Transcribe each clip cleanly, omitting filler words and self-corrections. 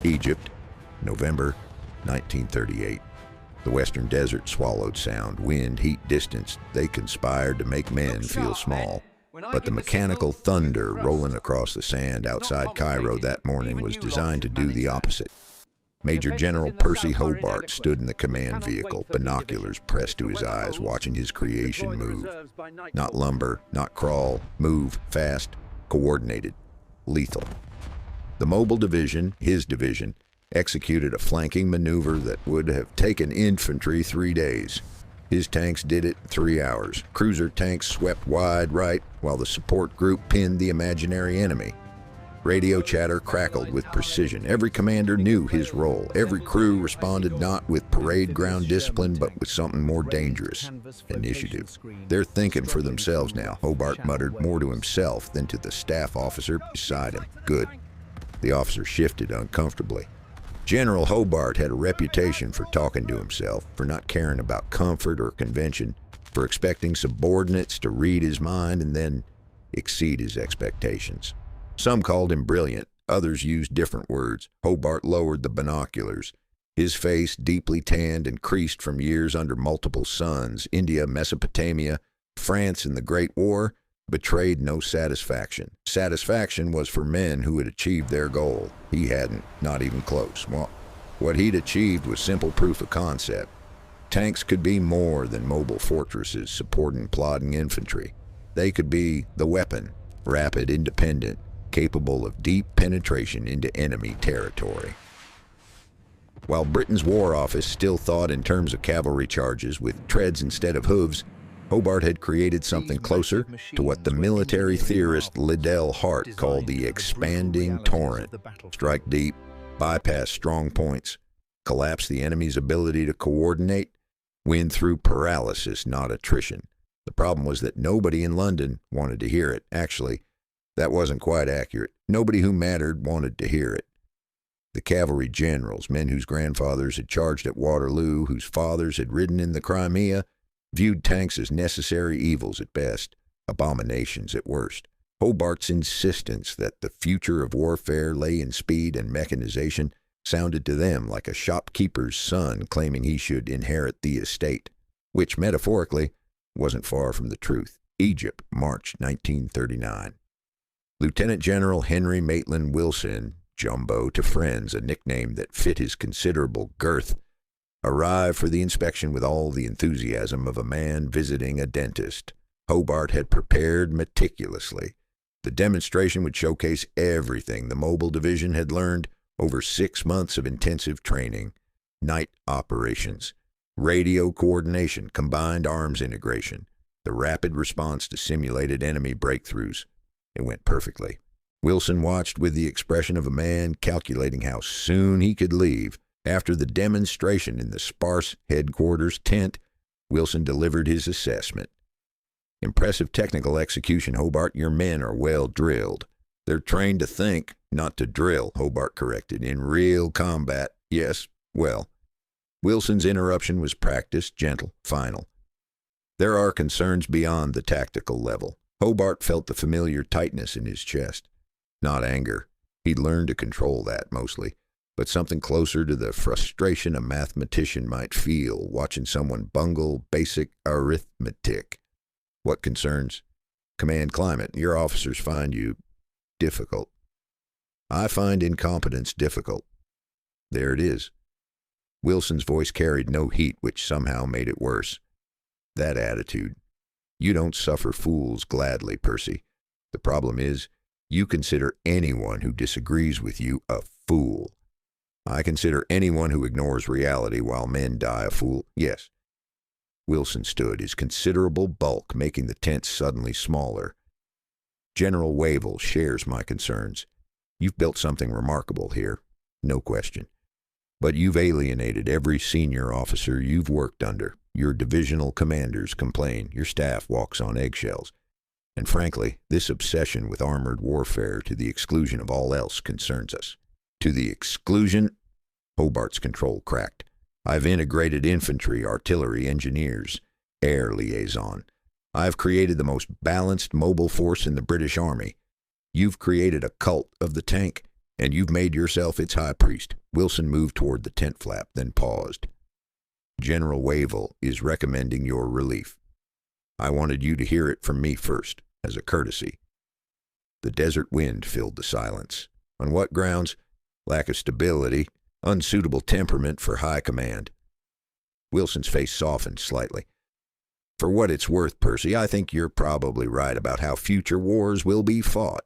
Egypt, November 1938. The western desert swallowed sound, wind, heat, distance. They conspired to make men feel small. But the mechanical thunder rolling across the sand outside Cairo that morning was designed to do the opposite. Major General Percy Hobart stood in the command vehicle, binoculars pressed to his eyes, watching his creation move. Not lumber, not crawl, move, fast, coordinated, lethal. The mobile division, his division, executed a flanking maneuver that would have taken infantry 3 days. His tanks did it in 3 hours. Cruiser tanks swept wide right, while the support group pinned the imaginary enemy. Radio chatter crackled with precision. Every commander knew his role. Every crew responded not with parade ground discipline, but with something more dangerous: initiative. They're thinking for themselves now, Hobart muttered, more to himself than to the staff officer beside him. Good. The officer shifted uncomfortably. General Hobart had a reputation for talking to himself, for not caring about comfort or convention, for expecting subordinates to read his mind and then exceed his expectations. Some called him brilliant, others used different words. Hobart lowered the binoculars. His face, deeply tanned and creased from years under multiple suns, India, Mesopotamia, France, and the Great War, betrayed no satisfaction. Satisfaction was for men who had achieved their goal. He hadn't, not even close. Well, what he'd achieved was simple proof of concept. Tanks could be more than mobile fortresses supporting plodding infantry. They could be the weapon, rapid, independent, capable of deep penetration into enemy territory. While Britain's War Office still thought in terms of cavalry charges with treads instead of hooves, Hobart had created something closer to what the military theorist Liddell Hart called the expanding torrent. Strike deep, bypass strong points, collapse the enemy's ability to coordinate, win through paralysis, not attrition. The problem was that nobody in London wanted to hear it. Actually, that wasn't quite accurate. Nobody who mattered wanted to hear it. The cavalry generals, men whose grandfathers had charged at Waterloo, whose fathers had ridden in the Crimea, viewed tanks as necessary evils at best, abominations at worst. Hobart's insistence that the future of warfare lay in speed and mechanization sounded to them like a shopkeeper's son claiming he should inherit the estate, which, metaphorically, wasn't far from the truth. Egypt, March 1939. Lieutenant General Henry Maitland Wilson, Jumbo to friends, a nickname that fit his considerable girth, arrived for the inspection with all the enthusiasm of a man visiting a dentist. Hobart had prepared meticulously. The demonstration would showcase everything the mobile division had learned over 6 months of intensive training: night operations, radio coordination, combined arms integration, the rapid response to simulated enemy breakthroughs. It went perfectly. Wilson watched with the expression of a man calculating how soon he could leave. After the demonstration in the sparse headquarters tent, Wilson delivered his assessment. Impressive technical execution, Hobart. Your men are well drilled. They're trained to think, not to drill, Hobart corrected. In real combat, yes, well. Wilson's interruption was practiced, gentle, final. There are concerns beyond the tactical level. Hobart felt the familiar tightness in his chest. Not anger. He'd learned to control that, mostly. But something closer to the frustration a mathematician might feel watching someone bungle basic arithmetic. What concerns? Command climate. Your officers find you difficult. I find incompetence difficult. There it is. Wilson's voice carried no heat, which somehow made it worse. That attitude. You don't suffer fools gladly, Percy. The problem is, you consider anyone who disagrees with you a fool. I consider anyone who ignores reality while men die a fool. Yes. Wilson stood, his considerable bulk making the tent suddenly smaller. General Wavell shares my concerns. You've built something remarkable here, no question. But you've alienated every senior officer you've worked under. Your divisional commanders complain. Your staff walks on eggshells. And frankly, this obsession with armored warfare to the exclusion of all else concerns us. To the exclusion? Hobart's control cracked. I've integrated infantry, artillery, engineers, air liaison. I've created the most balanced mobile force in the British Army. You've created a cult of the tank. and you've made yourself its high priest." Wilson moved toward the tent flap, then paused. "General Wavell is recommending your relief. I wanted you to hear it from me first, as a courtesy." The desert wind filled the silence. On what grounds? Lack of stability, unsuitable temperament for high command. Wilson's face softened slightly. "For what it's worth, Percy, I think you're probably right about how future wars will be fought.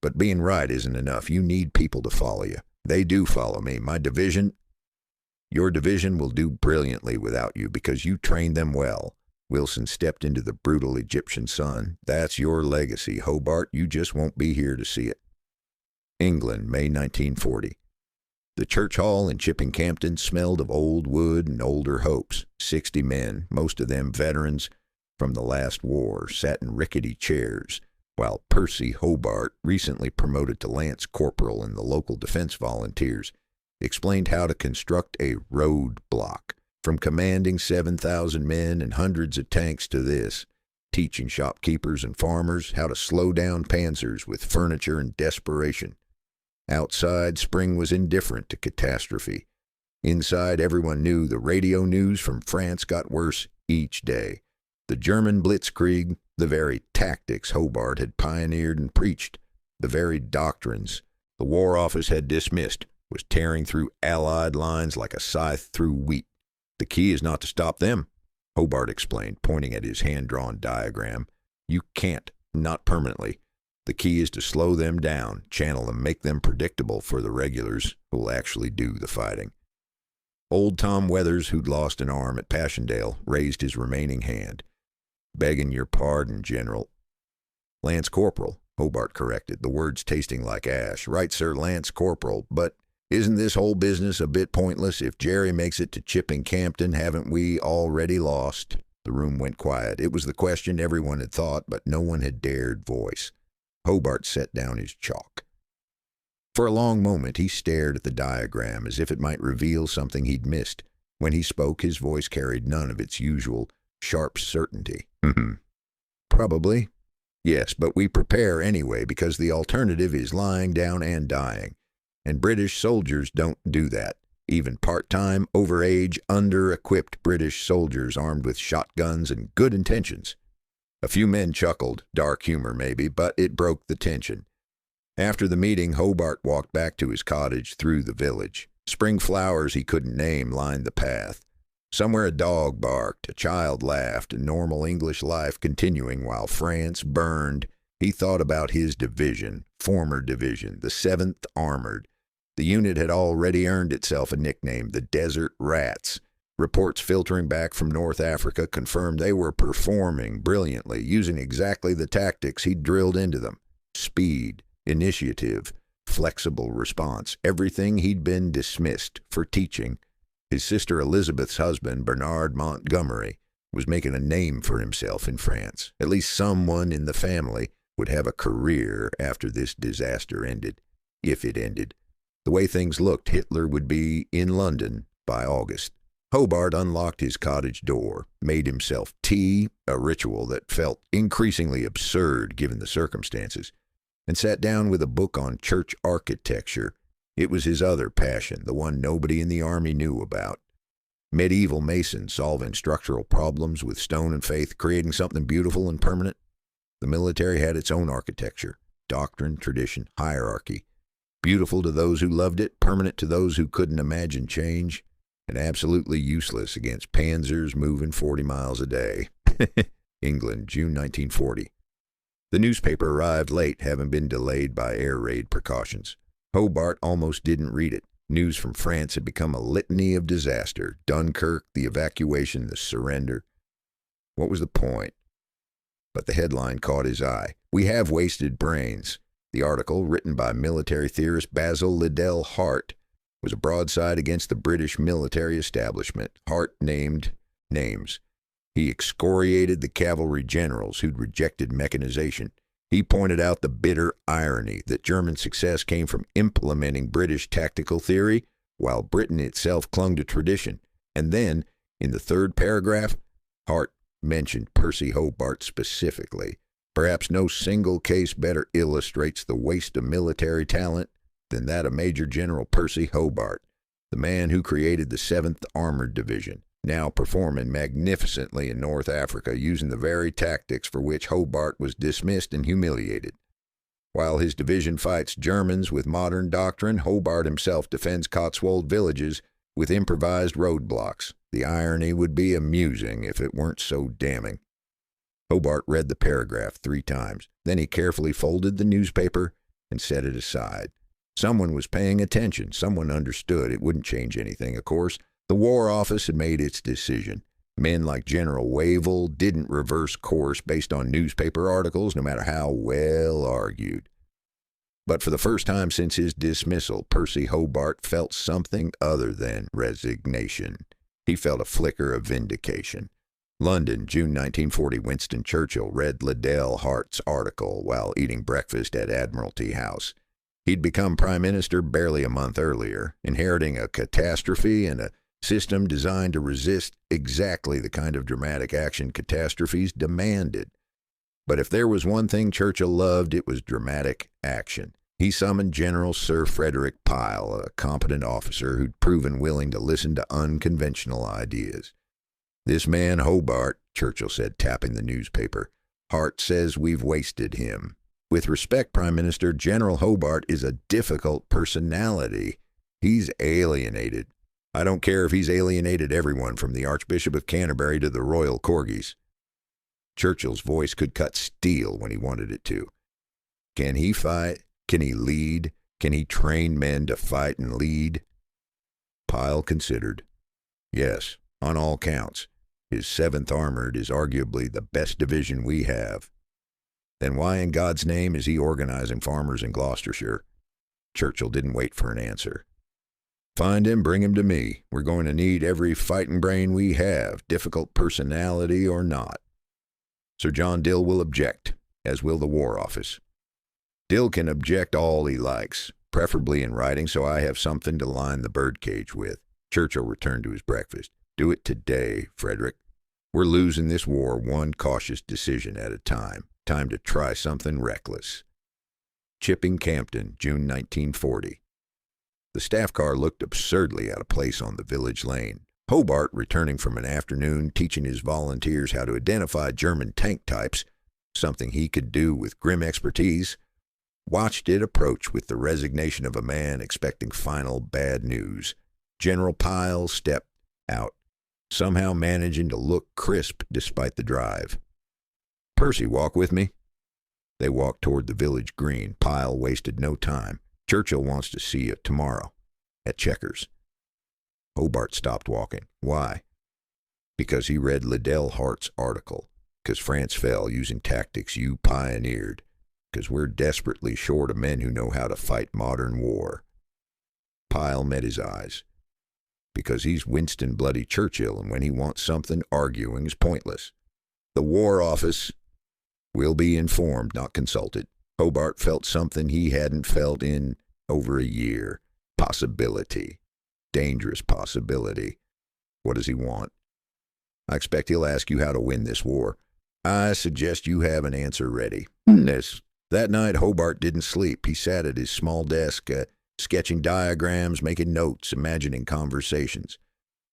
But being right isn't enough. You need people to follow you. They do follow me. My division, your division will do brilliantly without you because you trained them well." Wilson stepped into the brutal Egyptian sun. "That's your legacy, Hobart. You just won't be here to see it." England, May 1940. The church hall in Chipping-Campden smelled of old wood and older hopes. 60 men, most of them veterans from the last war, sat in rickety chairs, while Percy Hobart, recently promoted to lance corporal in the local defense volunteers, explained how to construct a road block, from commanding 7,000 men and hundreds of tanks to this, teaching shopkeepers and farmers how to slow down panzers with furniture and desperation. Outside, spring was indifferent to catastrophe. Inside, everyone knew the radio news from France got worse each day. The German blitzkrieg, the very tactics Hobart had pioneered and preached, the very doctrines the War Office had dismissed, was tearing through Allied lines like a scythe through wheat. "The key is not to stop them," Hobart explained, pointing at his hand-drawn diagram. "You can't, not permanently. The key is to slow them down, channel them, make them predictable for the regulars who will actually do the fighting." Old Tom Weathers, who'd lost an arm at Passchendaele, raised his remaining hand. "Begging your pardon, General." "Lance Corporal," Hobart corrected, the words tasting like ash. "Right, sir, Lance Corporal. But isn't this whole business a bit pointless? If Jerry makes it to Chipping-Campden, haven't we already lost?" The room went quiet. It was the question everyone had thought, but no one had dared voice. Hobart set down his chalk. For a long moment he stared at the diagram as if it might reveal something he'd missed. When he spoke, his voice carried none of its usual sharp certainty. "Probably. Yes, but we prepare anyway because the alternative is lying down and dying. And British soldiers don't do that. Even part-time, overage, under-equipped British soldiers armed with shotguns and good intentions." A few men chuckled, dark humor maybe, but it broke the tension. After the meeting, Hobart walked back to his cottage through the village. Spring flowers he couldn't name lined the path. Somewhere a dog barked, a child laughed, and normal English life continuing while France burned. He thought about his division, former division, the 7th Armored. The unit had already earned itself a nickname, the Desert Rats. Reports filtering back from North Africa confirmed they were performing brilliantly, using exactly the tactics he'd drilled into them. Speed, initiative, flexible response, everything he'd been dismissed for teaching. His sister Elizabeth's husband, Bernard Montgomery, was making a name for himself in France. At least someone in the family would have a career after this disaster ended, if it ended. The way things looked, Hitler would be in London by August. Hobart unlocked his cottage door, made himself tea, a ritual that felt increasingly absurd given the circumstances, and sat down with a book on church architecture. It was his other passion, the one nobody in the Army knew about. Medieval masons solving structural problems with stone and faith, creating something beautiful and permanent. The military had its own architecture, doctrine, tradition, hierarchy. Beautiful to those who loved it, permanent to those who couldn't imagine change, and absolutely useless against panzers moving 40 miles a day. England, June 1940. The newspaper arrived late, having been delayed by air raid precautions. Hobart almost didn't read it. News from France had become a litany of disaster. Dunkirk, the evacuation, the surrender. What was the point? But the headline caught his eye. "We have wasted brains." The article, written by military theorist Basil Liddell Hart, was a broadside against the British military establishment. Hart named names. He excoriated the cavalry generals who'd rejected mechanization. He pointed out the bitter irony that German success came from implementing British tactical theory, while Britain itself clung to tradition. And then, in the third paragraph, Hart mentioned Percy Hobart specifically. Perhaps no single case better illustrates the waste of military talent than that of Major General Percy Hobart, the man who created the 7th Armored Division, now performing magnificently in North Africa using the very tactics for which Hobart was dismissed and humiliated. While his division fights Germans with modern doctrine, Hobart himself defends Cotswold villages with improvised roadblocks. The irony would be amusing if it weren't so damning. Hobart read the paragraph 3 times. Then he carefully folded the newspaper and set it aside. Someone was paying attention. Someone understood. It wouldn't change anything, of course. The War Office had made its decision. Men like General Wavell didn't reverse course based on newspaper articles, no matter how well argued. But for the first time since his dismissal, Percy Hobart felt something other than resignation. He felt a flicker of vindication. London, June 1940. Winston Churchill read Liddell Hart's article while eating breakfast at Admiralty House. He'd become Prime Minister barely a month earlier, inheriting a catastrophe and a system designed to resist exactly the kind of dramatic action catastrophes demanded. But if there was one thing Churchill loved, it was dramatic action. He summoned General Sir Frederick Pyle, a competent officer who'd proven willing to listen to unconventional ideas. "This man Hobart," Churchill said, tapping the newspaper, "Hart says we've wasted him. With respect, Prime Minister, General Hobart is a difficult personality. He's alienated. I don't care if he's alienated everyone from the Archbishop of Canterbury to the Royal Corgis." Churchill's voice could cut steel when he wanted it to. Can he fight? Can he lead? Can he train men to fight and lead? Pyle considered. Yes, on all counts. His 7th Armored is arguably the best division we have. Then why in God's name is he organizing farmers in Gloucestershire? Churchill didn't wait for an answer. "Find him, bring him to me. We're going to need every fighting brain we have, difficult personality or not. Sir John Dill will object, as will the War Office. Dill can object all he likes, preferably in writing, so I have something to line the birdcage with." Churchill returned to his breakfast. "Do it today, Frederick. We're losing this war one cautious decision at a time. Time to try something reckless." Chipping Campden, June 1940. The staff car looked absurdly out of place on the village lane. Hobart, returning from an afternoon teaching his volunteers how to identify German tank types, something he could do with grim expertise, watched it approach with the resignation of a man expecting final bad news. General Pyle stepped out, somehow managing to look crisp despite the drive. "Percy, walk with me." They walked toward the village green. Pyle wasted no time. "Churchill wants to see you tomorrow at Chequers." Hobart stopped walking. Why? Because he read Liddell Hart's article. Because France fell using tactics you pioneered. Because we're desperately short of men who know how to fight modern war. Pyle met his eyes. Because he's Winston Bloody Churchill, and when he wants something, arguing is pointless. The War Office will be informed, not consulted. Hobart felt something he hadn't felt in over a year. Possibility. Dangerous possibility. What does he want? "I expect he'll ask you how to win this war. I suggest you have an answer ready." That night, Hobart didn't sleep. He sat at his small desk, sketching diagrams, making notes, imagining conversations.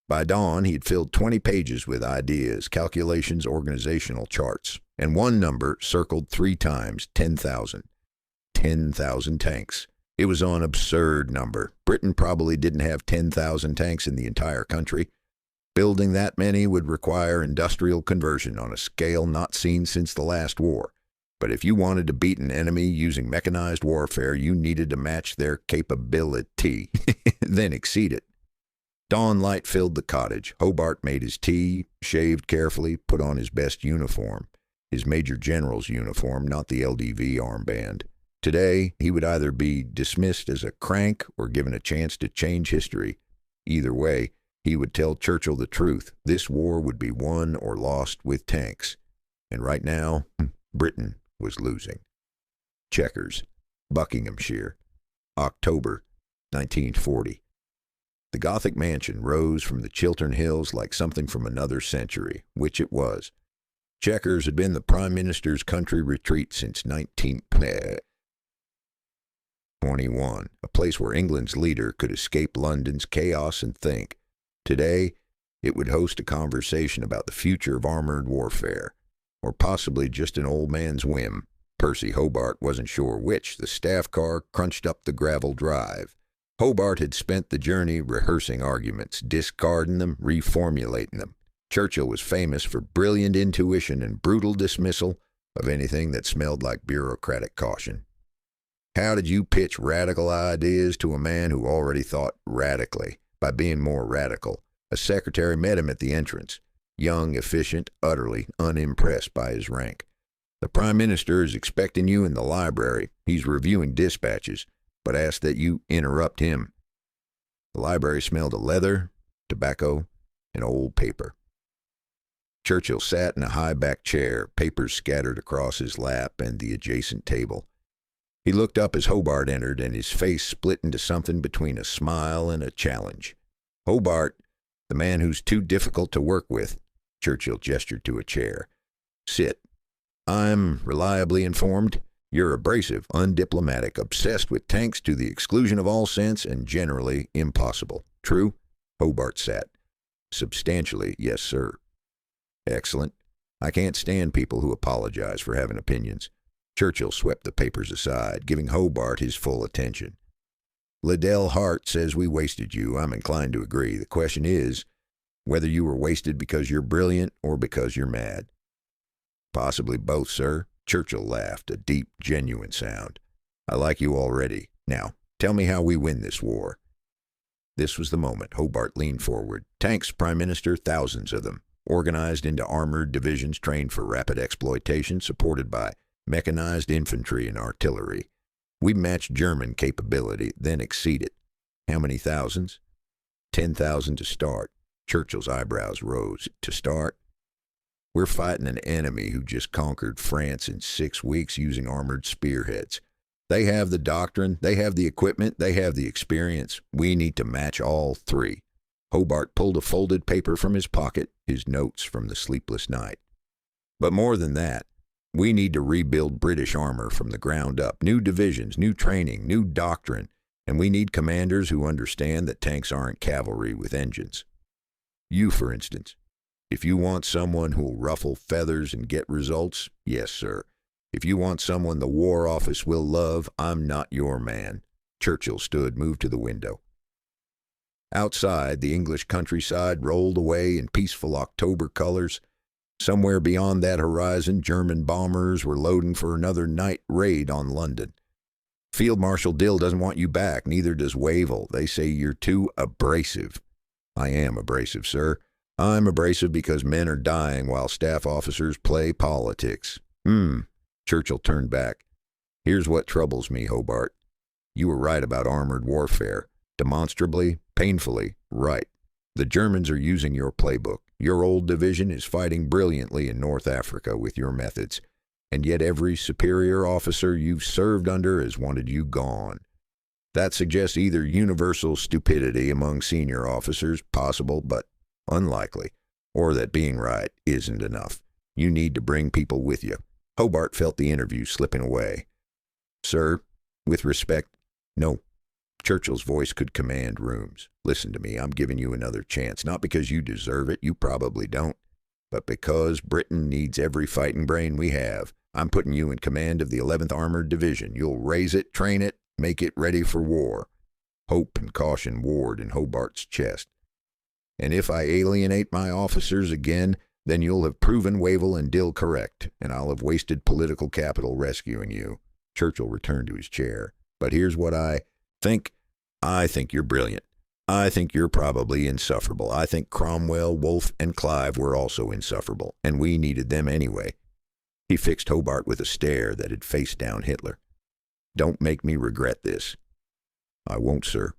By dawn, he had filled 20 pages with ideas, calculations, organizational charts, and one number circled 3 times, 10,000. 10,000 tanks. It was an absurd number. Britain probably didn't have 10,000 tanks in the entire country. Building that many would require industrial conversion on a scale not seen since the last war. But if you wanted to beat an enemy using mechanized warfare, you needed to match their capability, then exceed it. Dawn light filled the cottage. Hobart made his tea, shaved carefully, put on his best uniform. His Major General's uniform, not the LDV armband. Today, he would either be dismissed as a crank or given a chance to change history. Either way, he would tell Churchill the truth. This war would be won or lost with tanks. And right now, Britain was losing. Chequers, Buckinghamshire, October 1940. The Gothic mansion rose from the Chiltern Hills like something from another century, which it was. Chequers had been the Prime Minister's country retreat since 21, a place where England's leader could escape London's chaos and think. Today, it would host a conversation about the future of armored warfare, or possibly just an old man's whim. Percy Hobart wasn't sure which. The staff car crunched up the gravel drive. Hobart had spent the journey rehearsing arguments, discarding them, reformulating them. Churchill was famous for brilliant intuition and brutal dismissal of anything that smelled like bureaucratic caution. How did you pitch radical ideas to a man who already thought radically? By being more radical. A secretary met him at the entrance. Young, efficient, utterly unimpressed by his rank. The Prime Minister is expecting you in the library. He's reviewing dispatches, but asked that you interrupt him. The library smelled of leather, tobacco, and old paper. Churchill sat in a high-backed chair, papers scattered across his lap and the adjacent table. He looked up as Hobart entered, and his face split into something between a smile and a challenge. Hobart, the man who's too difficult to work with. Churchill gestured to a chair. Sit. I'm reliably informed. You're abrasive, undiplomatic, obsessed with tanks to the exclusion of all sense, and generally impossible. True? Hobart sat. Substantially, yes, sir. Excellent. I can't stand people who apologize for having opinions. Churchill swept the papers aside, giving Hobart his full attention. Liddell Hart says we wasted you. I'm inclined to agree. The question is whether you were wasted because you're brilliant or because you're mad. Possibly both, sir. Churchill laughed, a deep, genuine sound. I like you already. Now, tell me how we win this war. This was the moment. Hobart leaned forward. Tanks, Prime Minister, thousands of them, organized into armored divisions trained for rapid exploitation, supported by mechanized infantry and artillery. We matched German capability, then exceed it. How many thousands? 10,000 to start. Churchill's eyebrows rose. To start? We're fighting an enemy who just conquered France in 6 weeks using armored spearheads. They have the doctrine, they have the equipment, they have the experience. We need to match all three. Hobart pulled a folded paper from his pocket, his notes from the sleepless night. But more than that, we need to rebuild British armor from the ground up. New divisions, new training, new doctrine. And we need commanders who understand that tanks aren't cavalry with engines. You, for instance. If you want someone who'll ruffle feathers and get results, yes, sir. If you want someone the War Office will love, I'm not your man. Churchill stood, moved to the window. Outside, the English countryside rolled away in peaceful October colors. Somewhere beyond that horizon, German bombers were loading for another night raid on London. Field Marshal Dill doesn't want you back, neither does Wavell. They say you're too abrasive. I am abrasive, sir. I'm abrasive because men are dying while staff officers play politics. Churchill turned back. Here's what troubles me, Hobart. You were right about armored warfare. Demonstrably, painfully, right. The Germans are using your playbook. Your old division is fighting brilliantly in North Africa with your methods, and yet every superior officer you've served under has wanted you gone. That suggests either universal stupidity among senior officers, possible but unlikely, or that being right isn't enough. You need to bring people with you. Hobart felt the interview slipping away. Sir, with respect, no. Churchill's voice could command rooms. Listen to me, I'm giving you another chance, not because you deserve it, you probably don't, but because Britain needs every fighting brain we have. I'm putting you in command of the 11th Armored Division. You'll raise it, train it, make it ready for war. Hope and caution warred in Hobart's chest. And if I alienate my officers again, then you'll have proven Wavell and Dill correct, and I'll have wasted political capital rescuing you. Churchill returned to his chair. But here's what I think. I think you're brilliant. I think you're probably insufferable. I think Cromwell, Wolfe, and Clive were also insufferable, and we needed them anyway. He fixed Hobart with a stare that had faced down Hitler. Don't make me regret this. I won't, sir.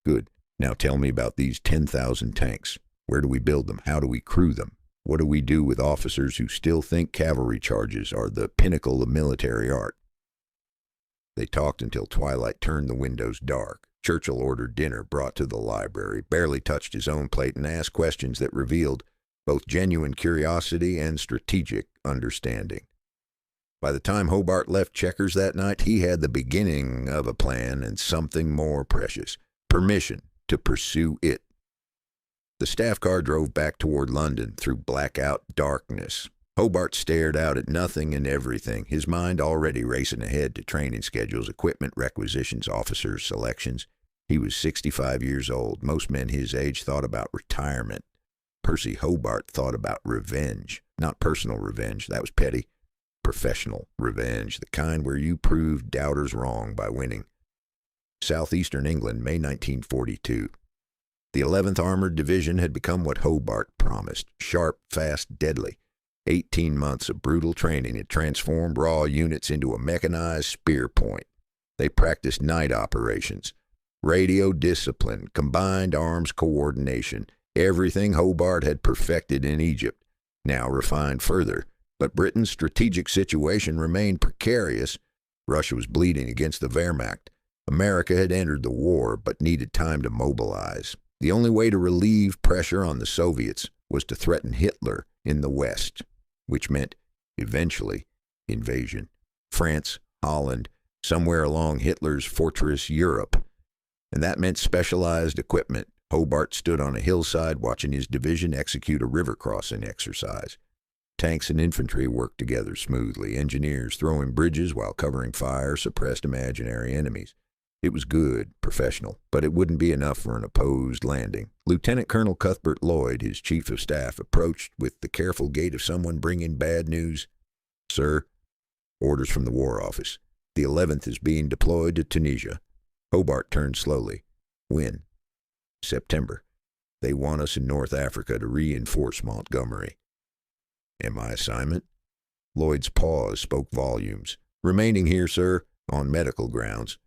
Good. Now tell me about these 10,000 tanks. Where do we build them? How do we crew them? What do we do with officers who still think cavalry charges are the pinnacle of military art? They talked until twilight turned the windows dark. Churchill ordered dinner brought to the library, barely touched his own plate, and asked questions that revealed both genuine curiosity and strategic understanding. By the time Hobart left Checkers that night, he had the beginning of a plan and something more precious: permission to pursue it. The staff car drove back toward London through blackout darkness. Hobart stared out at nothing and everything, his mind already racing ahead to training schedules, equipment requisitions, officers' selections. He was 65 years old. Most men his age thought about retirement. Percy Hobart thought about revenge. Not personal revenge, that was petty. Professional revenge, the kind where you prove doubters wrong by winning. Southeastern England, May 1942. The 11th Armored Division had become what Hobart promised: sharp, fast, deadly. 18 months of brutal training had transformed raw units into a mechanized spear point. They practiced night operations, radio discipline, combined arms coordination, everything Hobart had perfected in Egypt, now refined further. But Britain's strategic situation remained precarious. Russia was bleeding against the Wehrmacht. America had entered the war, but needed time to mobilize. The only way to relieve pressure on the Soviets was to threaten Hitler in the West, which meant, eventually, invasion. France, Holland, somewhere along Hitler's fortress Europe. And that meant specialized equipment. Hobart stood on a hillside watching his division execute a river crossing exercise. Tanks and infantry worked together smoothly, engineers throwing bridges while covering fire suppressed imaginary enemies. It was good, professional, but it wouldn't be enough for an opposed landing. Lieutenant Colonel Cuthbert Lloyd, his chief of staff, approached with the careful gait of someone bringing bad news. "Sir, orders from the War Office. The 11th is being deployed to Tunisia." Hobart turned slowly. "When?" "September. They want us in North Africa to reinforce Montgomery." "And my assignment?" Lloyd's pause spoke volumes. "Remaining here, sir, on medical grounds."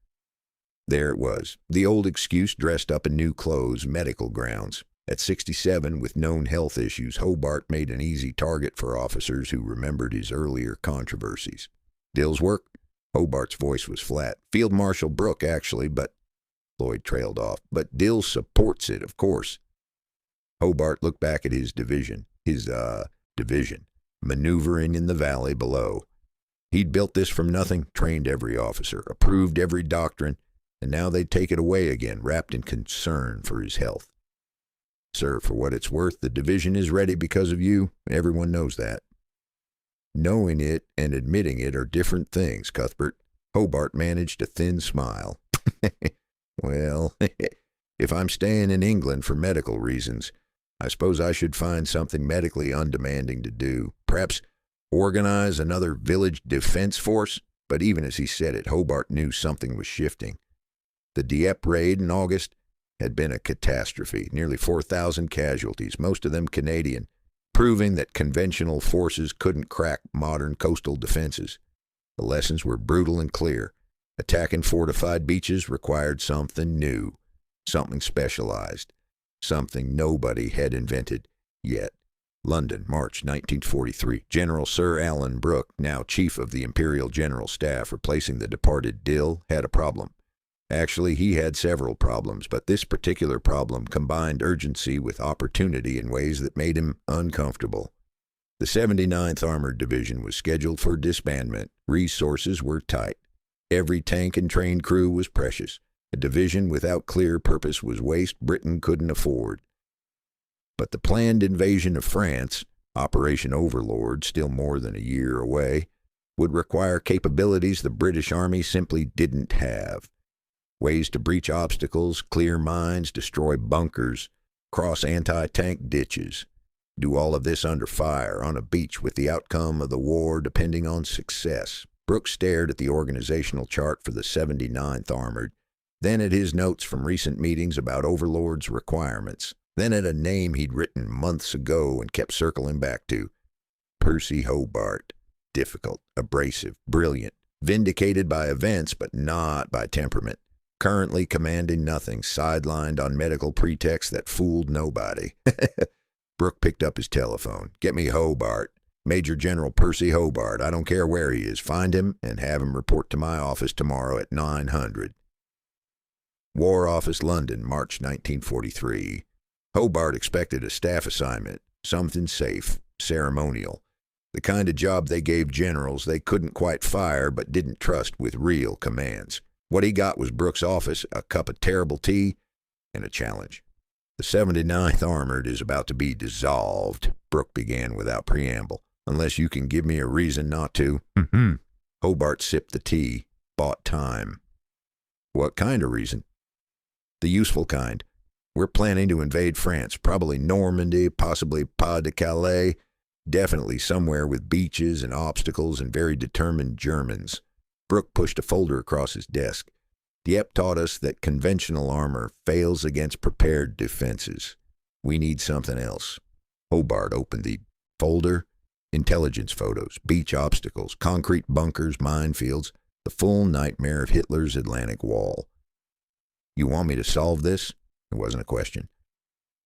There it was, the old excuse dressed up in new clothes, medical grounds. At 67, with known health issues, Hobart made an easy target for officers who remembered his earlier controversies. "Dill's work?" Hobart's voice was flat. "Field Marshal Brooke, actually, but—" Lloyd trailed off. "But Dill supports it, of course." Hobart looked back at his division, maneuvering in the valley below. He'd built this from nothing, trained every officer, approved every doctrine, and now they'd take it away again, wrapped in concern for his health. "Sir, for what it's worth, the division is ready because of you. Everyone knows that." Knowing it and admitting it are different things, Cuthbert. Hobart managed a thin smile. "Well, if I'm staying in England for medical reasons, I suppose I should find something medically undemanding to do. Perhaps organize another village defense force." But even as he said it, Hobart knew something was shifting. The Dieppe raid in August had been a catastrophe. Nearly 4,000 casualties, most of them Canadian, proving that conventional forces couldn't crack modern coastal defenses. The lessons were brutal and clear. Attacking fortified beaches required something new, something specialized, something nobody had invented yet. London, March 1943. General Sir Alan Brooke, now Chief of the Imperial General Staff, replacing the departed Dill, had a problem. Actually, he had several problems, but this particular problem combined urgency with opportunity in ways that made him uncomfortable. The 79th Armored Division was scheduled for disbandment. Resources were tight. Every tank and trained crew was precious. A division without clear purpose was waste Britain couldn't afford. But the planned invasion of France, Operation Overlord, still more than a year away, would require capabilities the British Army simply didn't have. Ways to breach obstacles, clear mines, destroy bunkers, cross anti-tank ditches. Do all of this under fire, on a beach, with the outcome of the war depending on success. Brooks stared at the organizational chart for the 79th Armored, then at his notes from recent meetings about Overlord's requirements, then at a name he'd written months ago and kept circling back to. Percy Hobart. Difficult, abrasive, brilliant, vindicated by events but not by temperament. Currently commanding nothing, sidelined on medical pretexts that fooled nobody. Brooke picked up his telephone. "Get me Hobart. Major General Percy Hobart. I don't care where he is. Find him and have him report to my office tomorrow at 900. War Office, London, March 1943. Hobart expected a staff assignment, something safe, ceremonial. The kind of job they gave generals they couldn't quite fire but didn't trust with real commands. What he got was Brooks' office, a cup of terrible tea, and a challenge. The 79th Armored is about to be dissolved, Brooke began without preamble. Unless you can give me a reason not to. Hobart sipped the tea, bought time. What kind of reason? The useful kind. We're planning to invade France, probably Normandy, possibly Pas-de-Calais, definitely somewhere with beaches and obstacles and very determined Germans. Brooke pushed a folder across his desk. Dieppe taught us that conventional armor fails against prepared defenses. We need something else. Hobart opened the folder. Intelligence photos, beach obstacles, concrete bunkers, minefields, the full nightmare of Hitler's Atlantic Wall. You want me to solve this? It wasn't a question.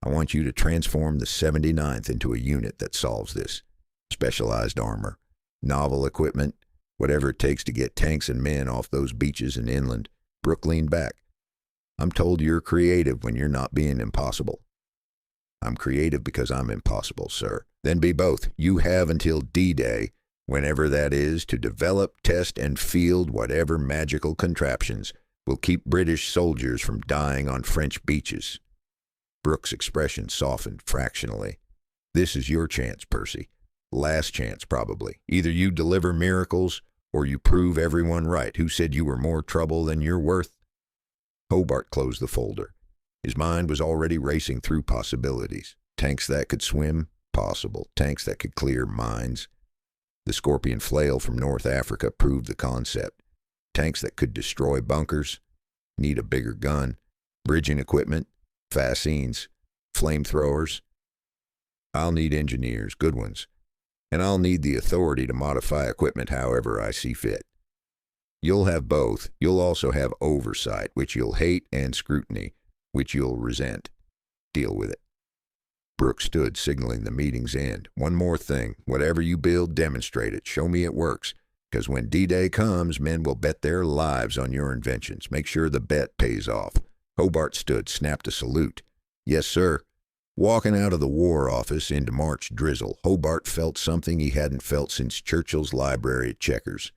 I want you to transform the 79th into a unit that solves this. Specialized armor, novel equipment, whatever it takes to get tanks and men off those beaches and inland. Brooke leaned back. I'm told you're creative when you're not being impossible. I'm creative because I'm impossible, sir. Then be both. You have until D-Day, whenever that is, to develop, test, and field whatever magical contraptions will keep British soldiers from dying on French beaches. Brooks' expression softened fractionally. This is your chance, Percy. Last chance, probably. Either you deliver miracles, or you prove everyone right who said you were more trouble than you're worth. Hobart closed the folder. His mind was already racing through possibilities. Tanks that could swim? Possible. Tanks that could clear mines? The Scorpion flail from North Africa proved the concept. Tanks that could destroy bunkers? Need a bigger gun. Bridging equipment? Fascines? Flamethrowers? I'll need engineers, good ones. And I'll need the authority to modify equipment however I see fit. You'll have both. You'll also have oversight, which you'll hate, and scrutiny, which you'll resent. Deal with it. Brooks stood, signaling the meeting's end. One more thing. Whatever you build, demonstrate it. Show me it works. Because when D-Day comes, men will bet their lives on your inventions. Make sure the bet pays off. Hobart stood, snapped a salute. Yes, sir. Walking out of the War Office into March drizzle, Hobart felt something he hadn't felt since Churchill's library at Chequers.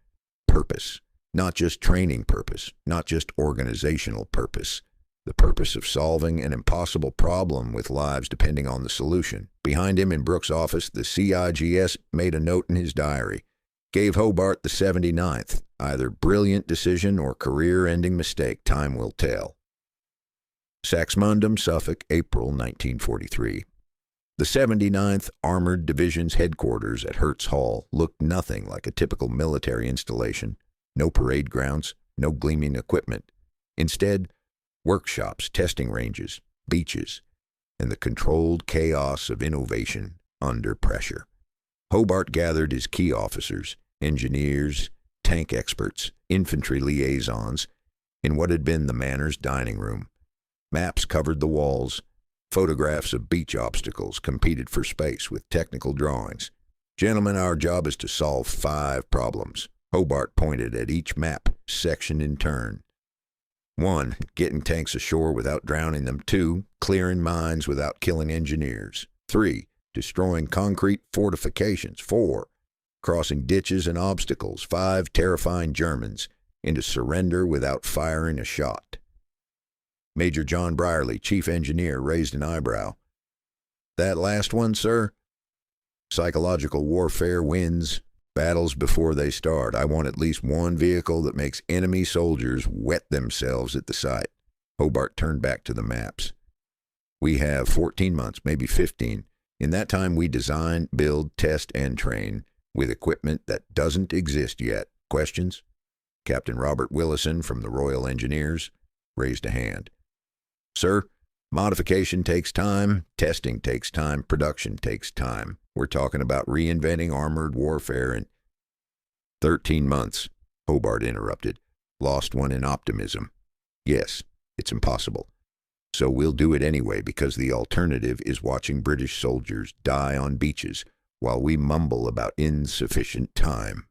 Purpose. Not just training purpose. Not just organizational purpose. The purpose of solving an impossible problem with lives depending on the solution. Behind him in Brooks' office, the CIGS made a note in his diary. Gave Hobart the 79th. Either brilliant decision or career-ending mistake, time will tell. Saxmundham, Suffolk, April 1943. The 79th Armored Division's headquarters at Hertz Hall looked nothing like a typical military installation. No parade grounds, no gleaming equipment. Instead, workshops, testing ranges, beaches, and the controlled chaos of innovation under pressure. Hobart gathered his key officers, engineers, tank experts, infantry liaisons, in what had been the Manor's dining room. Maps covered the walls. Photographs of beach obstacles competed for space with technical drawings. Gentlemen, our job is to solve 5 problems. Hobart pointed at each map, section in turn. 1. Getting tanks ashore without drowning them. 2. Clearing mines without killing engineers. 3. Destroying concrete fortifications. 4. Crossing ditches and obstacles. 5. Terrifying Germans into surrender without firing a shot. Major John Brierly, chief engineer, raised an eyebrow. That last one, sir? Psychological warfare wins battles before they start. I want at least one vehicle that makes enemy soldiers wet themselves at the sight. Hobart turned back to the maps. We have 14 months, maybe 15. In that time, we design, build, test, and train with equipment that doesn't exist yet. Questions? Captain Robert Willison from the Royal Engineers raised a hand. Sir, modification takes time, testing takes time, production takes time. We're talking about reinventing armored warfare in 13 months, Hobart interrupted. Lost one in optimism. Yes, it's impossible. So we'll do it anyway because the alternative is watching British soldiers die on beaches while we mumble about insufficient time.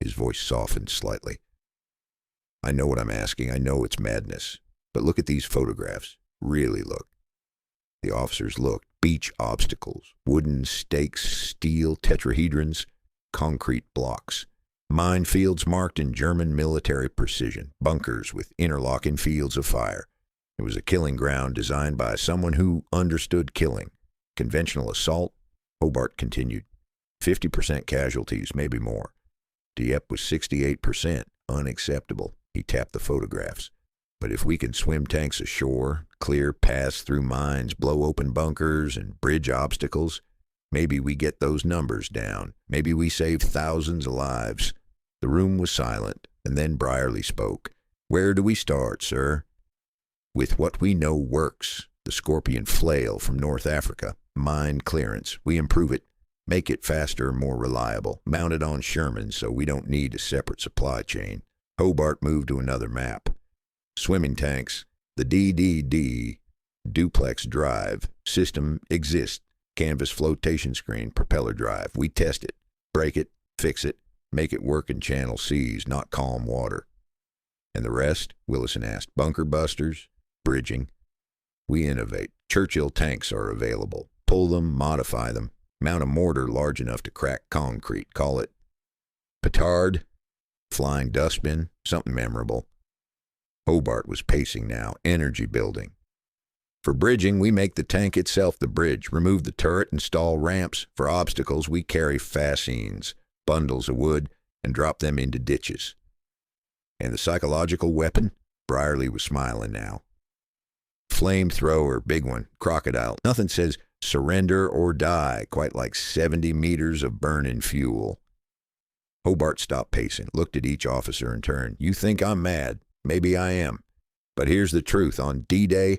His voice softened slightly. I know what I'm asking. I know it's madness. But look at these photographs. Really look. The officers looked. beach obstacles, wooden stakes, steel tetrahedrons, concrete blocks. Minefields marked in German military precision, bunkers with interlocking fields of fire. It was a killing ground designed by someone who understood killing. Conventional assault, Hobart continued. 50% casualties, maybe more. Dieppe was 68%, unacceptable. He tapped the photographs. But if we can swim tanks ashore, clear paths through mines, blow open bunkers, and bridge obstacles, maybe we get those numbers down. Maybe we save thousands of lives. The room was silent, and then Brierly spoke. Where do we start, sir? With what we know works. The scorpion flail from North Africa. Mine clearance. We improve it. Make it faster and more reliable. Mount it on Sherman so we don't need a separate supply chain. Hobart moved to another map. Swimming tanks. The DDD, duplex drive, system exists. Canvas flotation screen, propeller drive. We test it. Break it. Fix it. Make it work in channel seas, not calm water. And the rest? Willison asked. Bunker busters? Bridging. We innovate. Churchill tanks are available. Pull them, modify them. Mount a mortar large enough to crack concrete. Call it petard, flying dustbin, something memorable. Hobart was pacing now, energy building. For bridging, we make the tank itself the bridge, remove the turret, install ramps. For obstacles, we carry fascines, bundles of wood, and drop them into ditches. And the psychological weapon? Brierly was smiling now. Flamethrower, big one, crocodile. Nothing says surrender or die, quite like 70 meters of burning fuel. Hobart stopped pacing, looked at each officer in turn. You think I'm mad? Maybe I am. But here's the truth. On D-Day,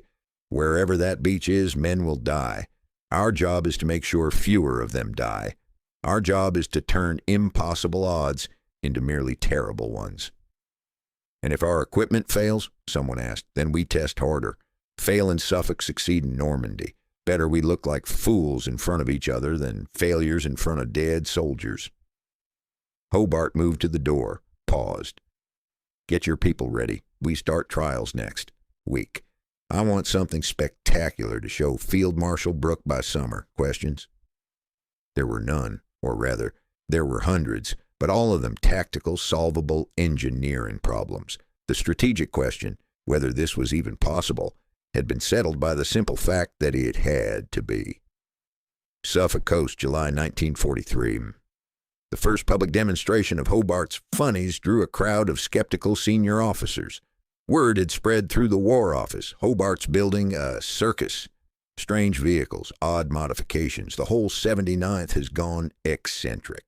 wherever that beach is, men will die. Our job is to make sure fewer of them die. Our job is to turn impossible odds into merely terrible ones. And if our equipment fails, someone asked, then we test harder. Fail in Suffolk, succeed in Normandy. Better we look like fools in front of each other than failures in front of dead soldiers. Hobart moved to the door, paused. Get your people ready. We start trials next week. I want something spectacular to show Field Marshal Brooke by summer. Questions? There were none, or rather, there were hundreds, but all of them tactical, solvable engineering problems. The strategic question, whether this was even possible, had been settled by the simple fact that it had to be. Suffolk Coast, July 1943. The first public demonstration of Hobart's Funnies drew a crowd of skeptical senior officers. Word had spread through the War Office. Hobart's building a circus. Strange vehicles, odd modifications. The whole 79th has gone eccentric.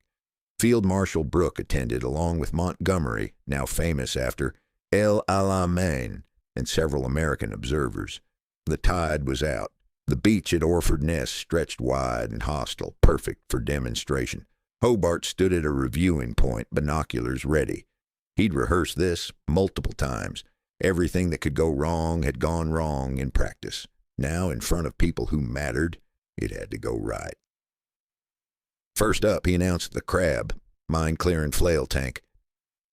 Field Marshal Brooke attended along with Montgomery, now famous after El Alamein, and several American observers. The tide was out. The beach at Orford Ness stretched wide and hostile, perfect for demonstration. Hobart stood at a reviewing point, binoculars ready. He'd rehearsed this multiple times. Everything that could go wrong had gone wrong in practice. Now, in front of people who mattered, it had to go right. First up, he announced the Crab, mine-clearing flail tank.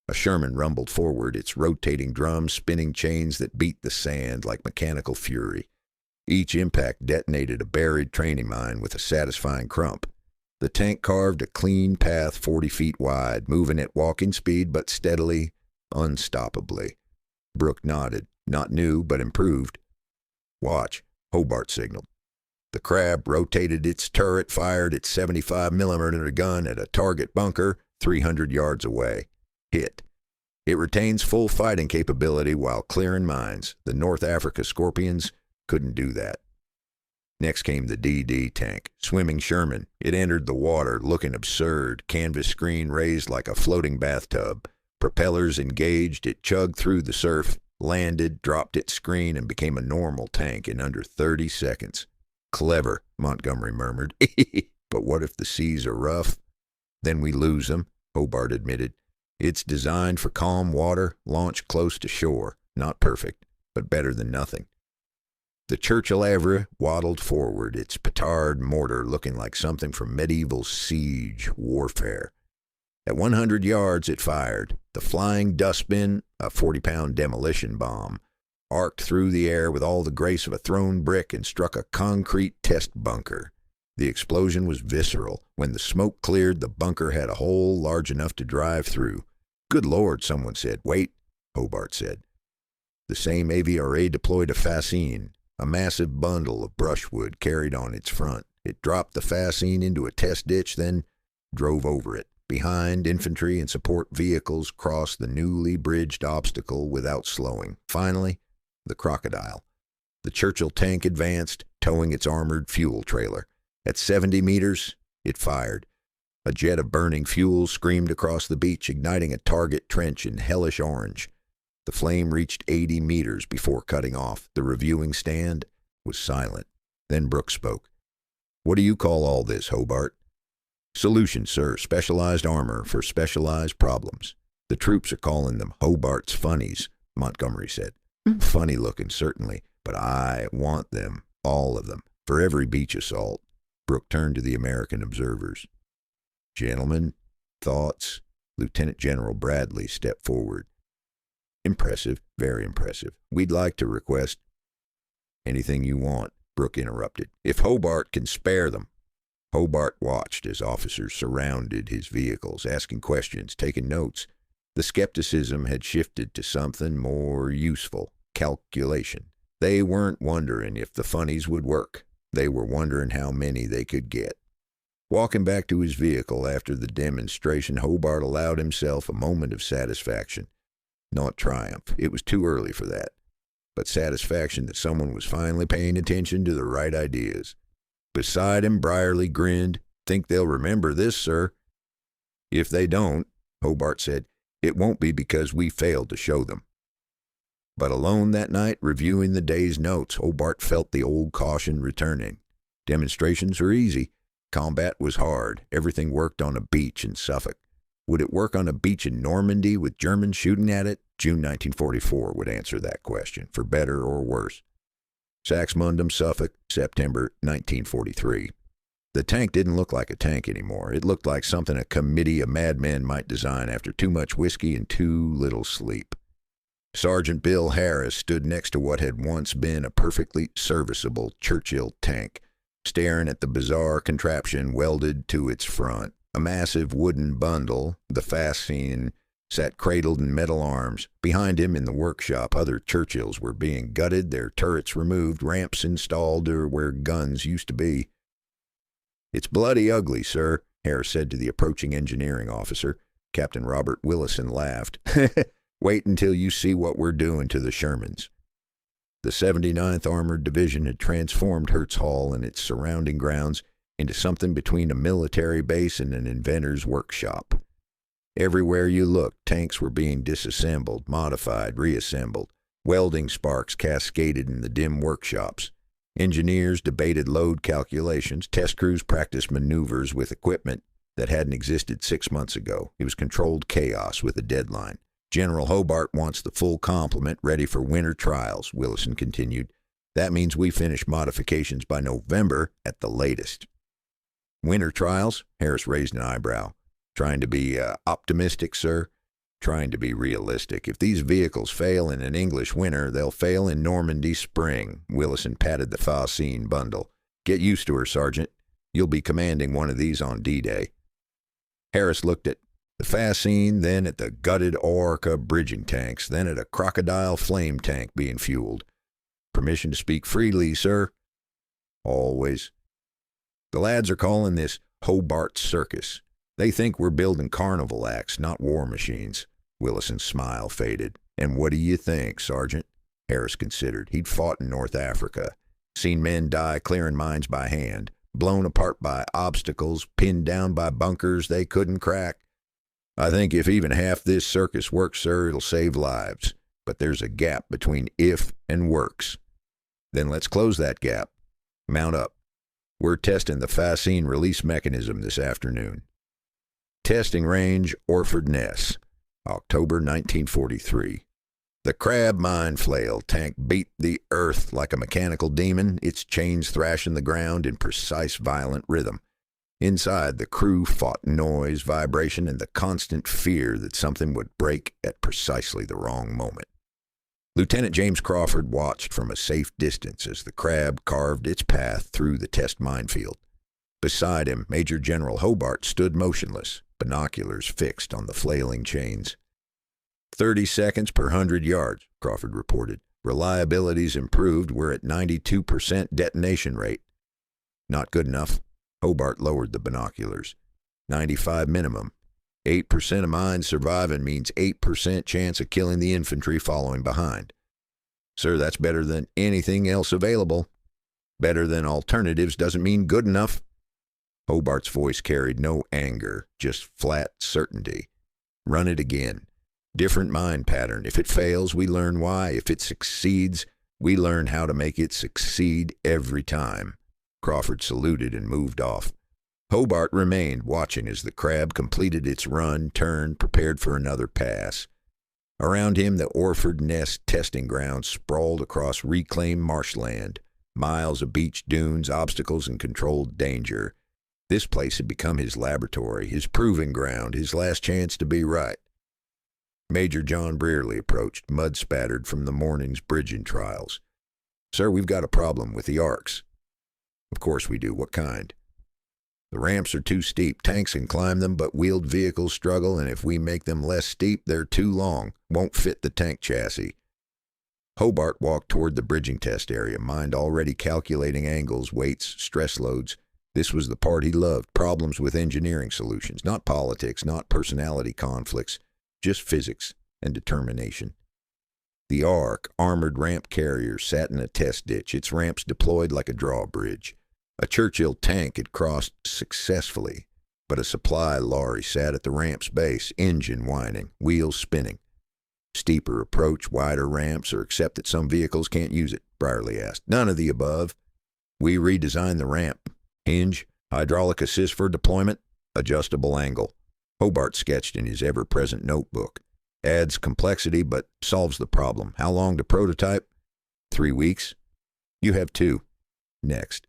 A Sherman rumbled forward, its rotating drums spinning chains that beat the sand like mechanical fury. Each impact detonated a buried training mine with a satisfying crump. The tank carved a clean path 40 feet wide, moving at walking speed but steadily, unstoppably. Brooke nodded, not new but improved. Watch, Hobart signaled. The Crab rotated its turret, fired its 75mm gun at a target bunker 300 yards away. Hit. It retains full fighting capability while clearing mines. The North Africa Scorpions couldn't do that. Next came the DD tank, swimming Sherman. It entered the water, looking absurd, canvas screen raised like a floating bathtub. Propellers engaged, it chugged through the surf, landed, dropped its screen, and became a normal tank in under 30 seconds. Clever, Montgomery murmured. But what if the seas are rough? Then we lose them, Hobart admitted. It's designed for calm water, launched close to shore. Not perfect, but better than nothing. The Churchill Evre waddled forward, its petard mortar looking like something from medieval siege warfare. At 100 yards it fired. The flying dustbin, a 40-pound demolition bomb. arced through the air with all the grace of a thrown brick and struck a concrete test bunker. The explosion was visceral. When the smoke cleared, the bunker had a hole large enough to drive through. "Good Lord," someone said. "Wait," Hobart said. The same AVRA deployed a fascine, a massive bundle of brushwood carried on its front. It dropped the fascine into a test ditch, then drove over it. Behind, infantry and support vehicles crossed the newly bridged obstacle without slowing. Finally, the crocodile. The Churchill tank advanced, towing its armored fuel trailer. At 70 meters, it fired. A jet of burning fuel screamed across the beach, igniting a target trench in hellish orange. The flame reached 80 meters before cutting off. The reviewing stand was silent. Then Brooks spoke. "What do you call all this, Hobart?" "Solution, sir. Specialized armor for specialized problems. The troops are calling them Hobart's Funnies," Montgomery said. "Funny looking, certainly, but I want them, all of them, for every beach assault." Brooke turned to the American observers. "Gentlemen, thoughts?" Lieutenant General Bradley stepped forward. "Impressive, very impressive. We'd like to request—" "Anything you want," Brooke interrupted. "If Hobart can spare them." Hobart watched as officers surrounded his vehicles, asking questions, taking notes. The skepticism had shifted to something more useful: calculation. They weren't wondering if the Funnies would work. They were wondering how many they could get. Walking back to his vehicle after the demonstration, Hobart allowed himself a moment of satisfaction. Not triumph. It was too early for that. But satisfaction that someone was finally paying attention to the right ideas. Beside him, Brierly grinned. "Think they'll remember this, sir?" "If they don't," Hobart said, "it won't be because we failed to show them." But alone that night, reviewing the day's notes, Hobart felt the old caution returning. Demonstrations were easy. Combat was hard. Everything worked on a beach in Suffolk. Would it work on a beach in Normandy with Germans shooting at it? June 1944 would answer that question, for better or worse. Saxmundham, Suffolk, September 1943. The tank didn't look like a tank anymore. It looked like something a committee of madmen might design after too much whiskey and too little sleep. Sergeant Bill Harris stood next to what had once been a perfectly serviceable Churchill tank, staring at the bizarre contraption welded to its front. A massive wooden bundle, the fascine, sat cradled in metal arms. Behind him in the workshop, other Churchills were being gutted, their turrets removed, ramps installed where guns used to be. "It's bloody ugly, sir," Harris said to the approaching engineering officer. Captain Robert Willison laughed. "Wait until you see what we're doing to the Shermans." The 79th Armored Division had transformed Hertz Hall and its surrounding grounds into something between a military base and an inventor's workshop. Everywhere you looked, tanks were being disassembled, modified, reassembled. Welding sparks cascaded in the dim workshops. Engineers debated load calculations. Test crews practiced maneuvers with equipment that hadn't existed 6 months ago. It was controlled chaos with a deadline. "General Hobart wants the full complement ready for winter trials," Willison continued. "That means we finish modifications by November at the latest." "Winter trials?" Harris raised an eyebrow. "Trying to be optimistic, sir?" "Trying to be realistic. If these vehicles fail in an English winter, they'll fail in Normandy spring." Willison patted the fascine bundle. "Get used to her, Sergeant. You'll be commanding one of these on D-Day." Harris looked at the fascine, then at the gutted Orca bridging tanks, then at a crocodile flame tank being fueled. "Permission to speak freely, sir?" "Always." "The lads are calling this Hobart Circus. They think we're building carnival acts, not war machines." Willison's smile faded. "And what do you think, Sergeant?" Harris considered. He'd fought in North Africa, seen men die clearing mines by hand, blown apart by obstacles, pinned down by bunkers they couldn't crack. "I think if even half this circus works, sir, it'll save lives. But there's a gap between if and works." "Then let's close that gap. Mount up. We're testing the fascine release mechanism this afternoon." Testing range, Orford Ness, October 1943. The crab mine flail tank beat the earth like a mechanical demon, its chains thrashing the ground in precise, violent rhythm. Inside, the crew fought noise, vibration, and the constant fear that something would break at precisely the wrong moment. Lieutenant James Crawford watched from a safe distance as the crab carved its path through the test minefield. Beside him, Major General Hobart stood motionless, binoculars fixed on the flailing chains. 30 seconds per 100 yards, Crawford reported. Reliability's improved. We're at 92% detonation rate. Not good enough. Hobart lowered the binoculars. 95 minimum. 8% of mines surviving means 8% chance of killing the infantry following behind. Sir, that's better than anything else available. Better than alternatives doesn't mean good enough. Hobart's voice carried no anger, just flat certainty. Run it again. Different mine pattern. If it fails, we learn why. If it succeeds, we learn how to make it succeed every time. Crawford saluted and moved off. Hobart remained, watching as the crab completed its run, turned, prepared for another pass. Around him, the Orford Nest testing ground sprawled across reclaimed marshland, miles of beach dunes, obstacles, and controlled danger. This place had become his laboratory, his proving ground, his last chance to be right. Major John Brearley approached, mud-spattered from the morning's bridging trials. Sir, we've got a problem with the arcs. Of course we do. What kind? The ramps are too steep. Tanks can climb them, but wheeled vehicles struggle, and if we make them less steep, they're too long. Won't fit the tank chassis. Hobart walked toward the bridging test area, mind already calculating angles, weights, stress loads. This was the part he loved, problems with engineering solutions, not politics, not personality conflicts, just physics and determination. The ARC, armored ramp carrier, sat in a test ditch, its ramps deployed like a drawbridge. A Churchill tank had crossed successfully, but a supply lorry sat at the ramp's base, engine whining, wheels spinning. Steeper approach, wider ramps, or accept that some vehicles can't use it, Brierley asked. None of the above. We redesigned the ramp. Hinge, hydraulic assist for deployment, adjustable angle. Hobart sketched in his ever-present notebook. Adds complexity, but solves the problem. How long to prototype? 3 weeks. You have 2. Next.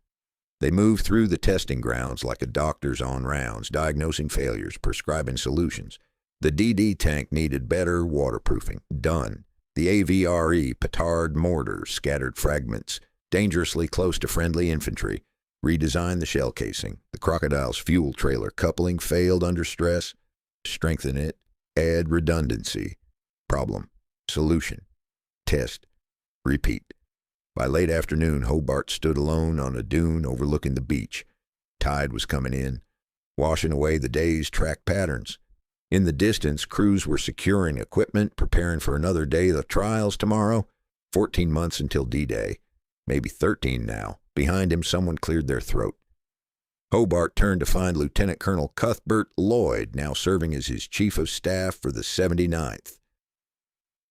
They moved through the testing grounds like a doctor's on rounds, diagnosing failures, prescribing solutions. The DD tank needed better waterproofing. Done. The AVRE, petard mortar, scattered fragments, dangerously close to friendly infantry. Redesign the shell casing. The Crocodile's fuel trailer coupling failed under stress. Strengthen it. Add redundancy. Problem. Solution. Test. Repeat. By late afternoon, Hobart stood alone on a dune overlooking the beach. Tide was coming in, washing away the day's track patterns. In the distance, crews were securing equipment, preparing for another day of trials tomorrow. 14 months until D-Day. Maybe 13 now. Behind him, someone cleared their throat. Hobart turned to find Lieutenant Colonel Cuthbert Lloyd, now serving as his chief of staff for the 79th.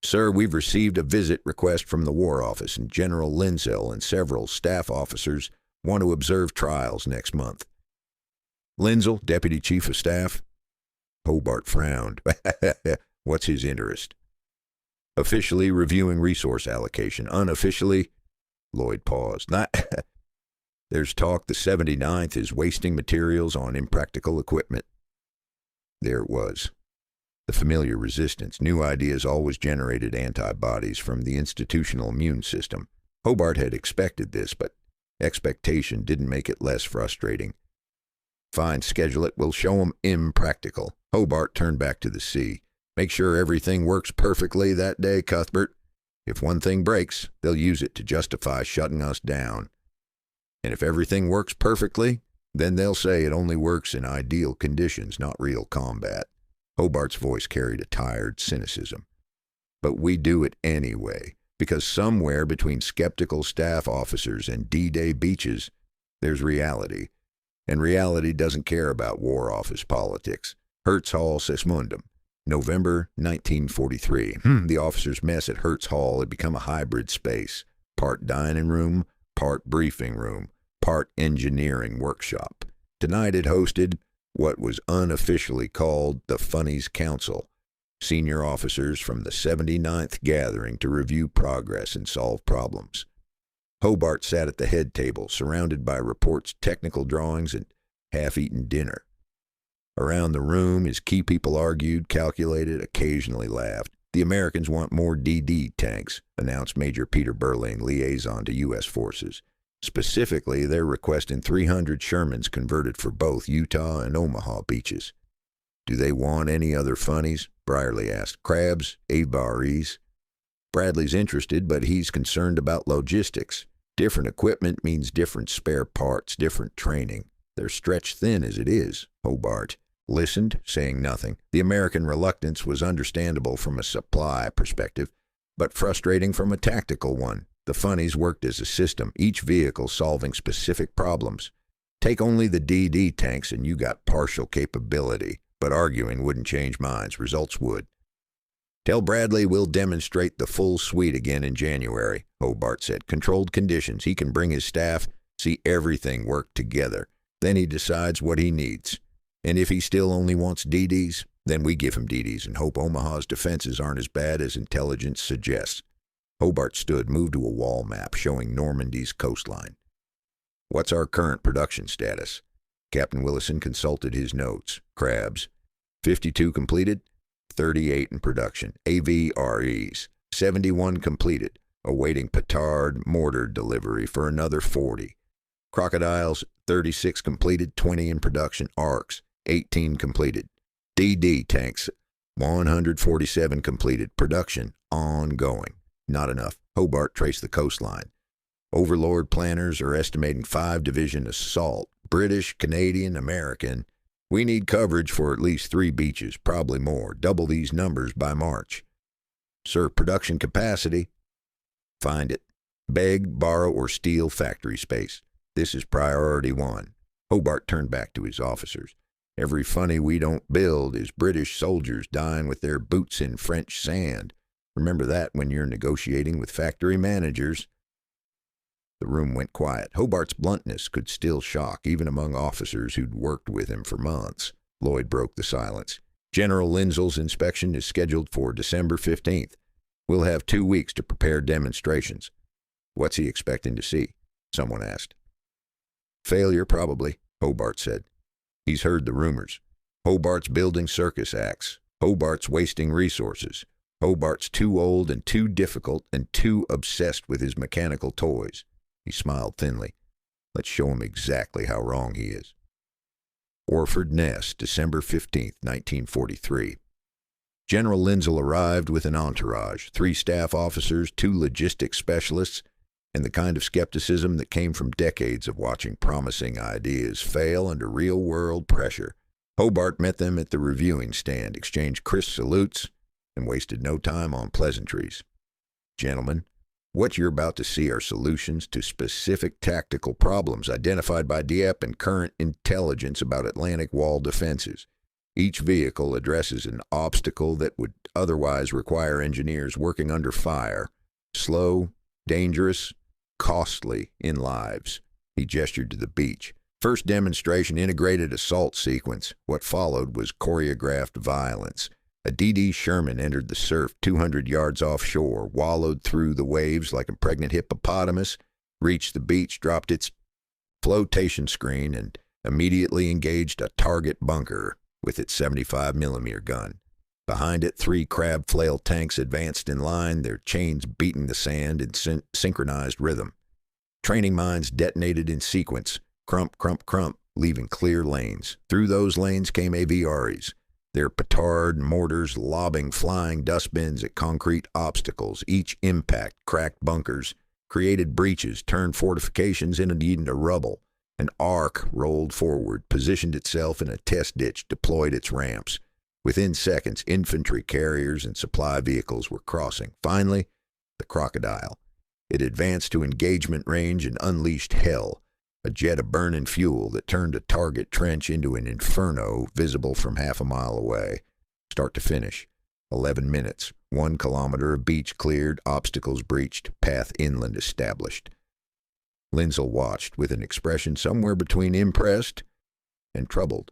Sir, we've received a visit request from the War Office, and General Lindsell and several staff officers want to observe trials next month. Lindsell, Deputy Chief of Staff? Hobart frowned. What's his interest? Officially reviewing resource allocation. Unofficially? Lloyd paused. There's talk the 79th is wasting materials on impractical equipment. There it was. The familiar resistance. New ideas always generated antibodies from the institutional immune system. Hobart had expected this, but expectation didn't make it less frustrating. Fine, schedule it. We'll show 'em impractical. Hobart turned back to the sea. Make sure everything works perfectly that day, Cuthbert. If one thing breaks, they'll use it to justify shutting us down. And if everything works perfectly, then they'll say it only works in ideal conditions, not real combat. Hobart's voice carried a tired cynicism. But we do it anyway, because somewhere between skeptical staff officers and D-Day beaches, there's reality. And reality doesn't care about War Office politics. Hertz Hall, Sismundum, November 1943. The officers' mess at Hertz Hall had become a hybrid space. Part dining room, part briefing room, part engineering workshop. Tonight it hosted what was unofficially called the Funnies Council, senior officers from the 79th gathering to review progress and solve problems. Hobart sat at the head table, surrounded by reports, technical drawings, and half-eaten dinner. Around the room, his key people argued, calculated, occasionally laughed. The Americans want more DD tanks, announced Major Peter Burling, liaison to U.S. forces. Specifically, they're requesting 300 Shermans converted for both Utah and Omaha beaches. Do they want any other funnies? Brierly asked. Crabs, AVREs? Bradley's interested, but he's concerned about logistics. Different equipment means different spare parts, different training. They're stretched thin as it is. Hobart listened, saying nothing. The American reluctance was understandable from a supply perspective, but frustrating from a tactical one. The Funnies worked as a system, each vehicle solving specific problems. Take only the DD tanks and you got partial capability, but arguing wouldn't change minds. Results would. Tell Bradley we'll demonstrate the full suite again in January, Hobart said. Controlled conditions. He can bring his staff, see everything work together. Then he decides what he needs. And if he still only wants DDs, then we give him DDs and hope Omaha's defenses aren't as bad as intelligence suggests. Hobart stood, moved to a wall map showing Normandy's coastline. What's our current production status? Captain Willison consulted his notes. Crabs. 52 completed, 38 in production. AVREs. 71 completed, awaiting petard mortar delivery for another 40. Crocodiles. 36 completed, 20 in production. Arcs. 18 completed. DD tanks. 147 completed. Production ongoing. Not enough. Hobart traced the coastline. Overlord planners are estimating 5-division assault. British, Canadian, American. We need coverage for at least 3 beaches, probably more. Double these numbers by March. Sir, production capacity? Find it. Beg, borrow, or steal factory space. This is priority 1. Hobart turned back to his officers. Every funny we don't build is British soldiers dying with their boots in French sand. Remember that when you're negotiating with factory managers. The room went quiet. Hobart's bluntness could still shock, even among officers who'd worked with him for months. Lloyd broke the silence. General Linzel's inspection is scheduled for December 15th. We'll have 2 weeks to prepare demonstrations. What's he expecting to see? Someone asked. Failure, probably, Hobart said. He's heard the rumors. Hobart's building circus acts. Hobart's wasting resources. Hobart's too old and too difficult and too obsessed with his mechanical toys. He smiled thinly. Let's show him exactly how wrong he is. Orford Ness, December 15th, 1943. General Linzel arrived with an entourage, 3 staff officers, 2 logistics specialists, and the kind of skepticism that came from decades of watching promising ideas fail under real-world pressure. Hobart met them at the reviewing stand, exchanged crisp salutes, and wasted no time on pleasantries. Gentlemen, what you're about to see are solutions to specific tactical problems identified by Dieppe and current intelligence about Atlantic Wall defenses. Each vehicle addresses an obstacle that would otherwise require engineers working under fire. Slow, dangerous, costly in lives. He gestured to the beach. First demonstration integrated assault sequence. What followed was choreographed violence. A DD Sherman entered the surf 200 yards offshore, wallowed through the waves like a pregnant hippopotamus, reached the beach, dropped its flotation screen, and immediately engaged a target bunker with its 75mm gun. Behind it, 3 crab flail tanks advanced in line, their chains beating the sand in synchronized rhythm. Training mines detonated in sequence, crump, crump, crump, leaving clear lanes. Through those lanes came AVREs, their petard mortars lobbing flying dustbins at concrete obstacles. Each impact cracked bunkers, created breaches, turned fortifications into rubble. An arc rolled forward, positioned itself in a test ditch, deployed its ramps. Within seconds, infantry carriers and supply vehicles were crossing. Finally, the Crocodile. It advanced to engagement range and unleashed hell, a jet of burning fuel that turned a target trench into an inferno visible from half a mile away. Start to finish, 11 minutes, 1 kilometer of beach cleared, obstacles breached, path inland established. Linzel watched with an expression somewhere between impressed and troubled.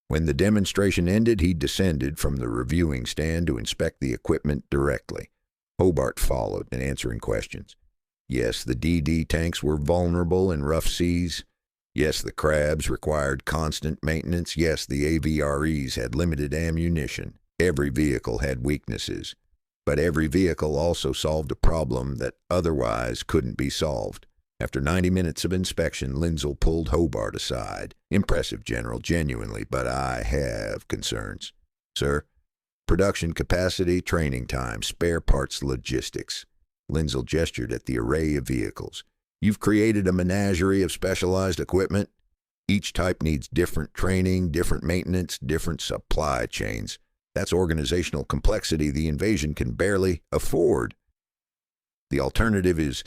When the demonstration ended, he descended from the reviewing stand to inspect the equipment directly. Hobart followed, and answering questions. Yes, the DD tanks were vulnerable in rough seas. Yes, the crabs required constant maintenance. Yes, the AVREs had limited ammunition. Every vehicle had weaknesses. But every vehicle also solved a problem that otherwise couldn't be solved. After 90 minutes of inspection, Lindsell pulled Hobart aside. "Impressive, General, genuinely, but I have concerns." "Sir?" "Production capacity, training time, spare parts, logistics." Lindsell gestured at the array of vehicles. "You've created a menagerie of specialized equipment. Each type needs different training, different maintenance, different supply chains. That's organizational complexity the invasion can barely afford. The alternative is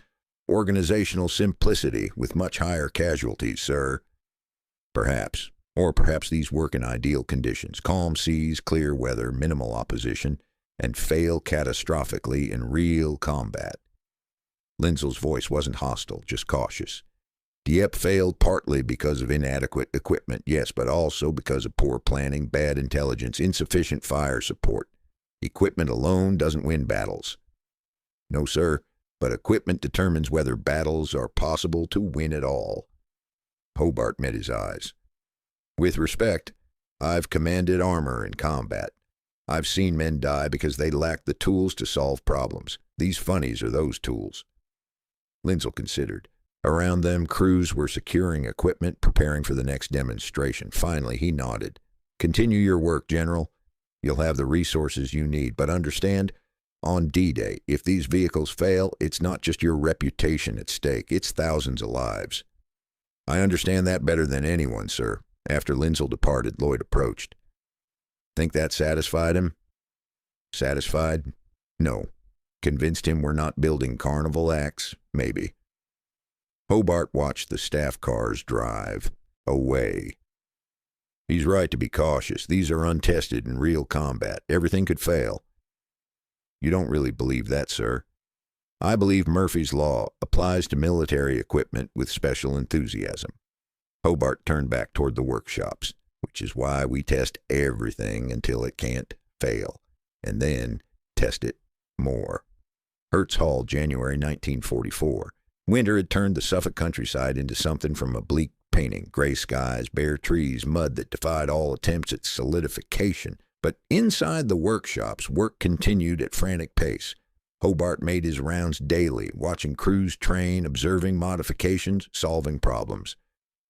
organizational simplicity with much higher casualties, sir." "Perhaps. Or perhaps these work in ideal conditions. Calm seas, clear weather, minimal opposition, and fail catastrophically in real combat." Lindsell's voice wasn't hostile, just cautious. "Dieppe failed partly because of inadequate equipment, yes, but also because of poor planning, bad intelligence, insufficient fire support. Equipment alone doesn't win battles." "No, sir, but equipment determines whether battles are possible to win at all." Hobart met his eyes. "With respect, I've commanded armor in combat. I've seen men die because they lacked the tools to solve problems. These Funnies are those tools." Lindsell considered. Around them, crews were securing equipment, preparing for the next demonstration. Finally, he nodded. "Continue your work, General. You'll have the resources you need. But understand, on D-Day, if these vehicles fail, it's not just your reputation at stake. It's thousands of lives." "I understand that better than anyone, sir." After Lindsell departed, Lloyd approached. "Think that satisfied him?" "Satisfied? No. Convinced him we're not building carnival acts? Maybe." Hobart watched the staff cars drive away. "He's right to be cautious. These are untested in real combat. Everything could fail." "You don't really believe that, sir." "I believe Murphy's Law applies to military equipment with special enthusiasm." Hobart turned back toward the workshops, "which is why we test everything until it can't fail, and then test it more." Hertz Hall, January 1944. Winter had turned the Suffolk countryside into something from a bleak painting. Gray skies, bare trees, mud that defied all attempts at solidification. But inside the workshops, work continued at frantic pace. Hobart made his rounds daily, watching crews train, observing modifications, solving problems.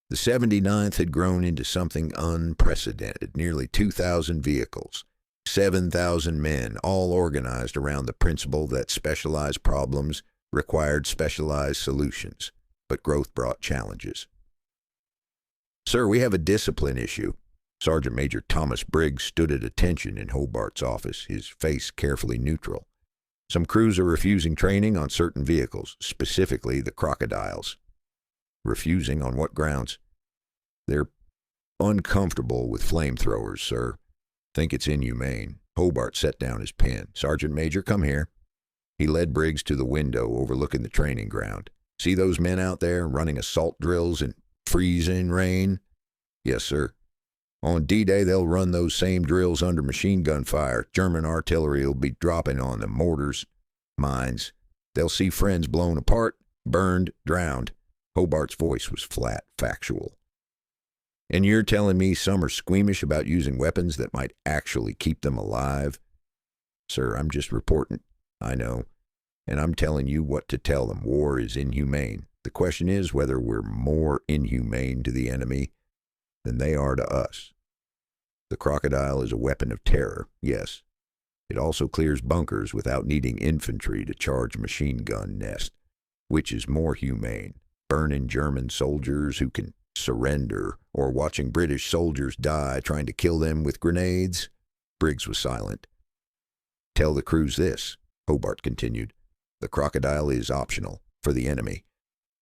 The 79th had grown into something unprecedented. Nearly 2,000 vehicles, 7,000 men, all organized around the principle that specialized problems required specialized solutions. But growth brought challenges. "Sir, we have a discipline issue." Sergeant Major Thomas Briggs stood at attention in Hobart's office, his face carefully neutral. "Some crews are refusing training on certain vehicles, specifically the crocodiles." "Refusing on what grounds?" "They're uncomfortable with flamethrowers, sir. Think it's inhumane." Hobart set down his pen. "Sergeant Major, come here." He led Briggs to the window overlooking the training ground. "See those men out there running assault drills in freezing rain?" "Yes, sir." "On D-Day, they'll run those same drills under machine gun fire. German artillery will be dropping on them, mortars, mines. They'll see friends blown apart, burned, drowned." Hobart's voice was flat, factual. "And you're telling me some are squeamish about using weapons that might actually keep them alive?" "Sir, I'm just reporting." "I know. And I'm telling you what to tell them. War is inhumane. The question is whether we're more inhumane to the enemy than they are to us. The crocodile is a weapon of terror, yes. It also clears bunkers without needing infantry to charge machine gun nests. Which is more humane? Burning German soldiers who can surrender, or watching British soldiers die trying to kill them with grenades?" Briggs was silent. "Tell the crews this," Hobart continued. "The crocodile is optional for the enemy.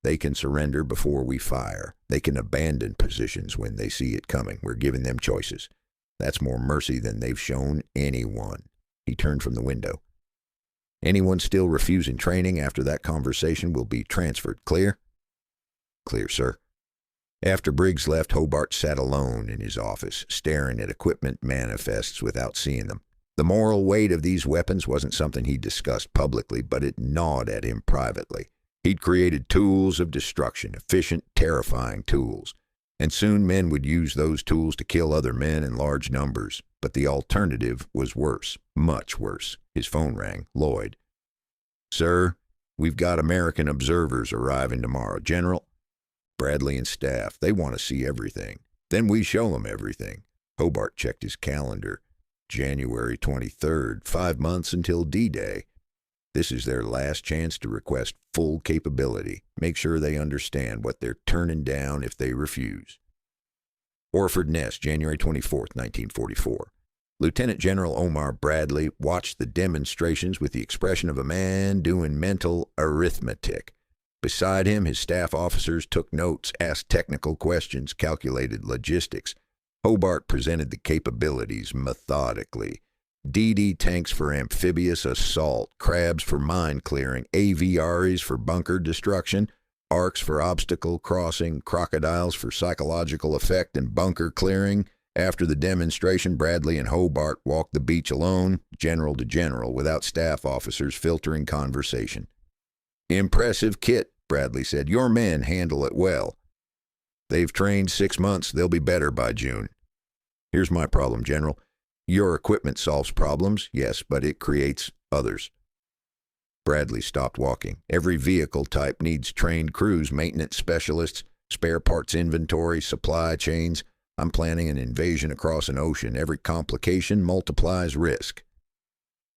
They can surrender before we fire. They can abandon positions when they see it coming. We're giving them choices. That's more mercy than they've shown anyone." He turned from the window. "Anyone still refusing training after that conversation will be transferred. Clear?" "Clear, sir." After Briggs left, Hobart sat alone in his office, staring at equipment manifests without seeing them. The moral weight of these weapons wasn't something he discussed publicly, but it gnawed at him privately. He'd created tools of destruction, efficient, terrifying tools, and soon men would use those tools to kill other men in large numbers. But the alternative was worse, much worse. His phone rang. Lloyd. Sir, we've got American observers arriving tomorrow. General, Bradley and staff, they want to see everything. Then we show them everything. Hobart checked his calendar. January 23rd, 5 months until D-Day. This is their last chance to request full capability. Make sure they understand what they're turning down if they refuse. Orford Nest, January 24th, 1944. Lieutenant General Omar Bradley watched the demonstrations with the expression of a man doing mental arithmetic. Beside him, his staff officers took notes, asked technical questions, calculated logistics. Hobart presented the capabilities methodically. DD tanks for amphibious assault, crabs for mine clearing, AVREs for bunker destruction, ARCs for obstacle crossing, crocodiles for psychological effect and bunker clearing. After the demonstration, Bradley and Hobart walked the beach alone, general to general, without staff officers filtering conversation. Impressive kit, Bradley said. Your men handle it well. They've trained 6 months. They'll be better by June. Here's my problem, General. Your equipment solves problems, yes, but it creates others. Bradley stopped walking. Every vehicle type needs trained crews, maintenance specialists, spare parts inventory, supply chains. I'm planning an invasion across an ocean. Every complication multiplies risk.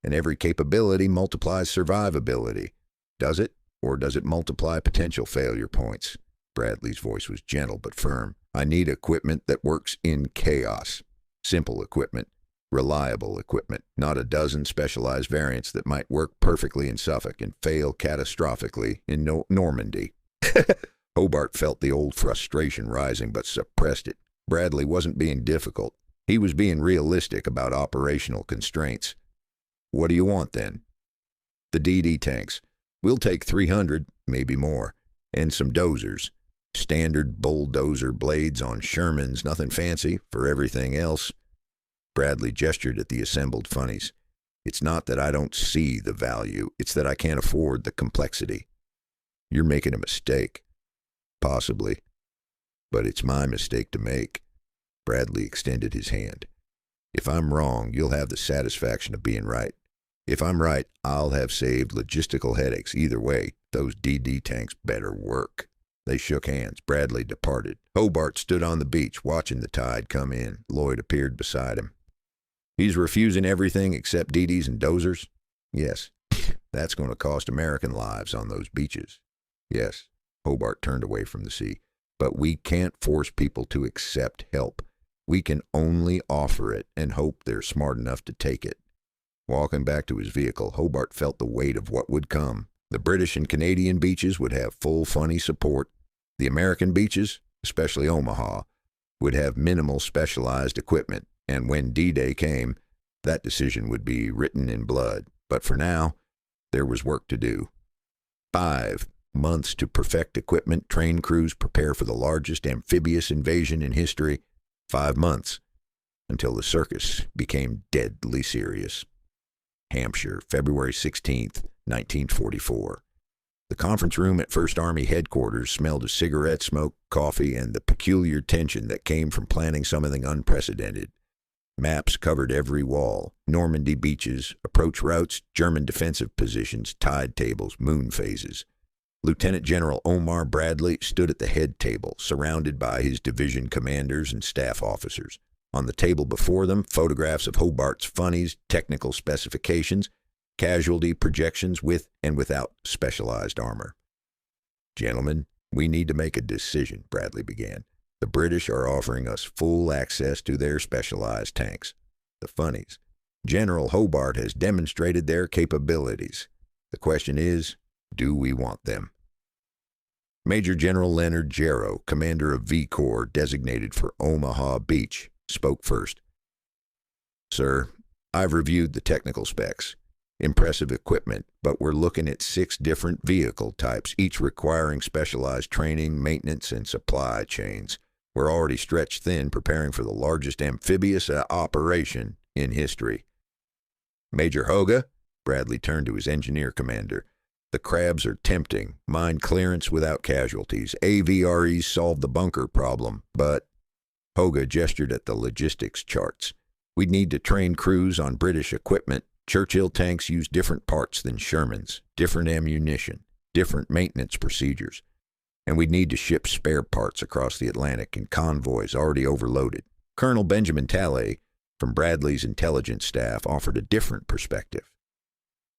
And every capability multiplies survivability. Does it? Or does it multiply potential failure points? Bradley's voice was gentle but firm. I need equipment that works in chaos. Simple equipment. Reliable equipment. Not a dozen specialized variants that might work perfectly in Suffolk and fail catastrophically in Normandy. Hobart felt the old frustration rising but suppressed it. Bradley wasn't being difficult. He was being realistic about operational constraints. What do you want then? The DD tanks. We'll take 300, maybe more, and some dozers. Standard bulldozer blades on Shermans, nothing fancy for everything else. Bradley gestured at the assembled Funnies. It's not that I don't see the value, it's that I can't afford the complexity. You're making a mistake. Possibly. But it's my mistake to make. Bradley extended his hand. If I'm wrong, you'll have the satisfaction of being right. If I'm right, I'll have saved logistical headaches. Either way, those DD tanks better work. They shook hands. Bradley departed. Hobart stood on the beach, watching the tide come in. Lloyd appeared beside him. He's refusing everything except DDs and dozers? Yes. That's going to cost American lives on those beaches. Yes. Hobart turned away from the sea. But we can't force people to accept help. We can only offer it and hope they're smart enough to take it. Walking back to his vehicle, Hobart felt the weight of what would come. The British and Canadian beaches would have full Funny support. The American beaches, especially Omaha, would have minimal specialized equipment. And when D-Day came, that decision would be written in blood. But for now, there was work to do. 5 months to perfect equipment, train crews, prepare for the largest amphibious invasion in history. 5 months until the circus became deadly serious. Hampshire, February 16th, 1944. The conference room at 1st Army headquarters smelled of cigarette smoke, coffee, and the peculiar tension that came from planning something unprecedented. Maps covered every wall. Normandy beaches, approach routes, German defensive positions, tide tables, moon phases. Lieutenant General Omar Bradley stood at the head table, surrounded by his division commanders and staff officers. On the table before them, photographs of Hobart's Funnies, technical specifications, casualty projections with and without specialized armor. Gentlemen, we need to make a decision, Bradley began. The British are offering us full access to their specialized tanks, the Funnies. General Hobart has demonstrated their capabilities. The question is, do we want them? Major General Leonard Jarrow, commander of V Corps designated for Omaha Beach, spoke first. Sir, I've reviewed the technical specs. Impressive equipment, but we're looking at 6 different vehicle types, each requiring specialized training, maintenance, and supply chains. We're already stretched thin preparing for the largest amphibious operation in history. Major Hoga, Bradley turned to his engineer commander. The crabs are tempting. Mine clearance without casualties. AVREs solve the bunker problem, but Hoga gestured at the logistics charts. We'd need to train crews on British equipment. Churchill tanks use different parts than Shermans, different ammunition, different maintenance procedures. And we'd need to ship spare parts across the Atlantic in convoys already overloaded. Colonel Benjamin Talley from Bradley's intelligence staff offered a different perspective.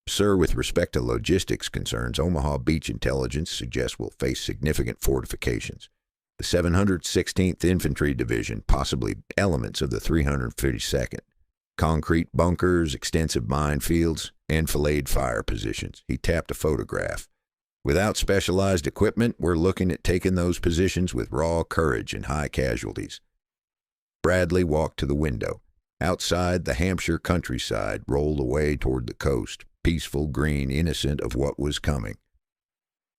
Sir, with respect to logistics concerns, Omaha Beach intelligence suggests we'll face significant fortifications. The 716th Infantry Division, possibly elements of the 352nd. Concrete bunkers, extensive minefields, enfilade fire positions. He tapped a photograph. Without specialized equipment, we're looking at taking those positions with raw courage and high casualties. Bradley walked to the window. Outside, the Hampshire countryside rolled away toward the coast, peaceful, green, innocent of what was coming.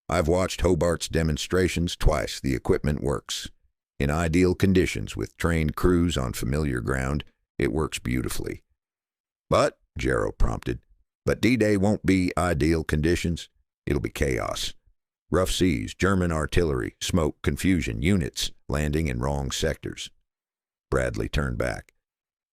I've watched Hobart's demonstrations twice. The equipment works. In ideal conditions, with trained crews on familiar ground, it works beautifully. But, Jarrow prompted, but D-Day won't be ideal conditions. It'll be chaos. Rough seas, German artillery, smoke, confusion, units landing in wrong sectors. Bradley turned back.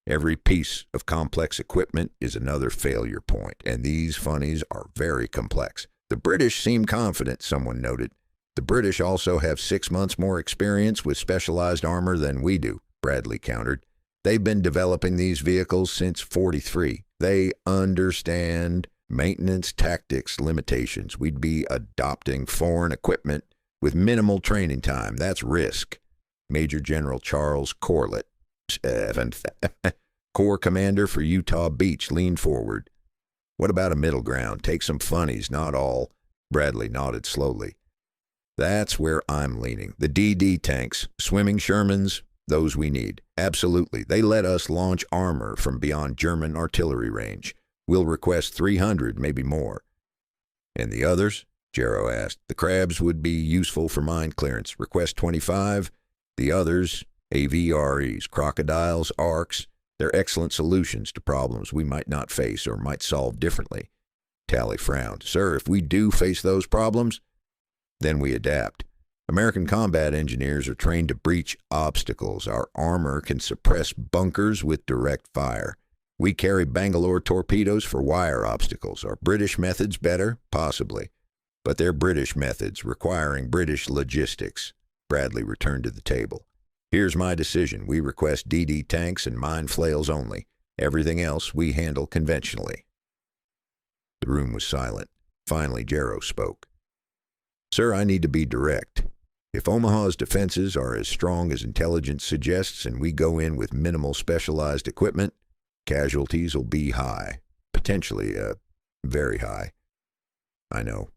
Every piece of complex equipment is another failure point, and these Funnies are very complex. The British seem confident, someone noted. The British also have 6 months more experience with specialized armor than we do, Bradley countered. They've been developing these vehicles since '43. They understand maintenance tactics limitations. We'd be adopting foreign equipment with minimal training time. That's risk. Major General Charles Corlett, Corps Commander for Utah Beach, leaned forward. What about a middle ground? Take some Funnies, not all. Bradley nodded slowly. That's where I'm leaning. The DD tanks, swimming Shermans, those we need. Absolutely. They let us launch armor from beyond German artillery range. We'll request 300, maybe more. And the others? Jarrow asked. The crabs would be useful for mine clearance. Request 25. The others, AVREs, crocodiles, arcs, they're excellent solutions to problems we might not face or might solve differently. Talley frowned. Sir, if we do face those problems, then we adapt. American combat engineers are trained to breach obstacles. Our armor can suppress bunkers with direct fire. We carry Bangalore torpedoes for wire obstacles. Are British methods better? Possibly. But they're British methods, requiring British logistics. Bradley returned to the table. Here's my decision. We request DD tanks and mine flails only. Everything else we handle conventionally. The room was silent. Finally, Jarrow spoke. Sir, I need to be direct. If Omaha's defenses are as strong as intelligence suggests and we go in with minimal specialized equipment, casualties will be high. Potentially, very high. I know.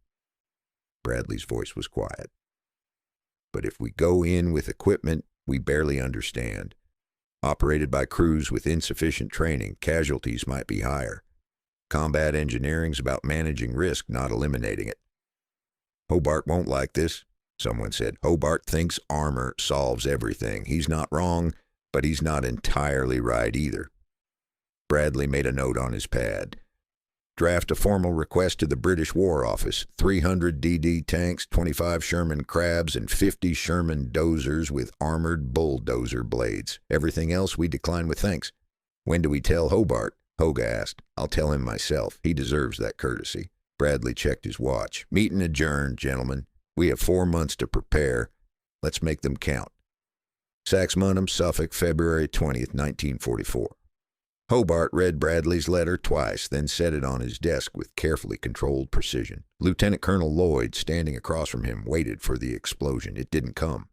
Bradley's voice was quiet. But if we go in with equipment we barely understand, operated by crews with insufficient training, casualties might be higher. Combat engineering's about managing risk, not eliminating it. Hobart won't like this, someone said. Hobart thinks armor solves everything. He's not wrong, but he's not entirely right either. Bradley made a note on his pad. Draft a formal request to the British War Office. 300 DD tanks, 25 Sherman Crabs, and 50 Sherman dozers with armored bulldozer blades. Everything else we decline with thanks. When do we tell Hobart? Hoga asked. I'll tell him myself. He deserves that courtesy. Bradley checked his watch. Meeting adjourned, gentlemen. We have 4 months to prepare. Let's make them count. Saxmundham, Suffolk, February 20th, 1944. Hobart read Bradley's letter twice, then set it on his desk with carefully controlled precision. Lieutenant Colonel Lloyd, standing across from him, waited for the explosion. It didn't come.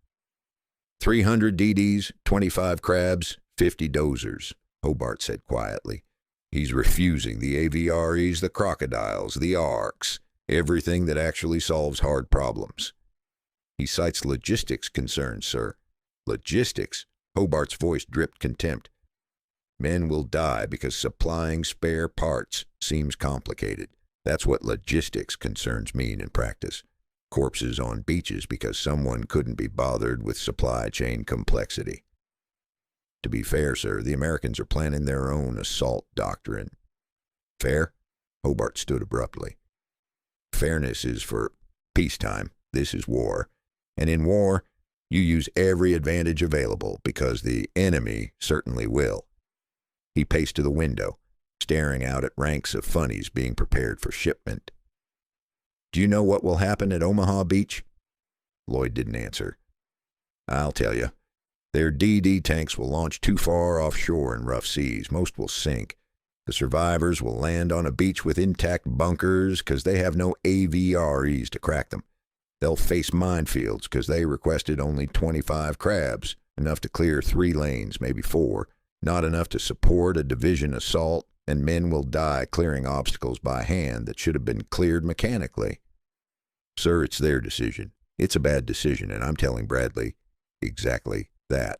300 DDs, 25 Crabs, 50 dozers, Hobart said quietly. He's refusing the AVREs, the crocodiles, the ARCs, everything that actually solves hard problems. He cites logistics concerns, sir. Logistics? Hobart's voice dripped contempt. Men will die because supplying spare parts seems complicated. That's what logistics concerns mean in practice. Corpses on beaches because someone couldn't be bothered with supply chain complexity. To be fair, sir, the Americans are planning their own assault doctrine. Fair? Hobart stood abruptly. Fairness is for peacetime. This is war. And in war, you use every advantage available because the enemy certainly will. He paced to the window, staring out at ranks of funnies being prepared for shipment. "Do you know what will happen at Omaha Beach?" Lloyd didn't answer. "I'll tell you. Their DD tanks will launch too far offshore in rough seas. Most will sink. The survivors will land on a beach with intact bunkers because they have no AVREs to crack them. They'll face minefields because they requested only 25 crabs, enough to clear 3 lanes, maybe 4, not enough to support a division assault, and men will die clearing obstacles by hand that should have been cleared mechanically. Sir, it's their decision. It's a bad decision, and I'm telling Bradley exactly that."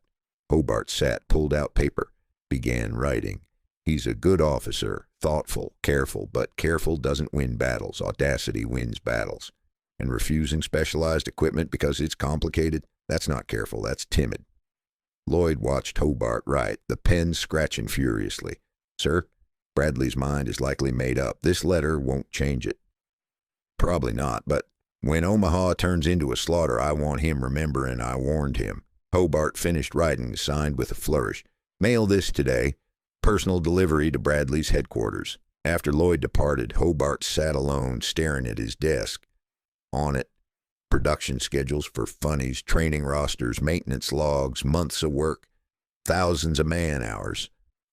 Hobart sat, pulled out paper, began writing. "He's a good officer, thoughtful, careful, but careful doesn't win battles. Audacity wins battles. And refusing specialized equipment because it's complicated, that's not careful, that's timid." Lloyd watched Hobart write, the pen scratching furiously. "Sir, Bradley's mind is likely made up. This letter won't change it." "Probably not, but when Omaha turns into a slaughter, I want him remembering I warned him." Hobart finished writing, signed with a flourish. "Mail this today. Personal delivery to Bradley's headquarters." After Lloyd departed, Hobart sat alone, staring at his desk. On it, production schedules for Funnies, training rosters, maintenance logs, months of work, thousands of man-hours,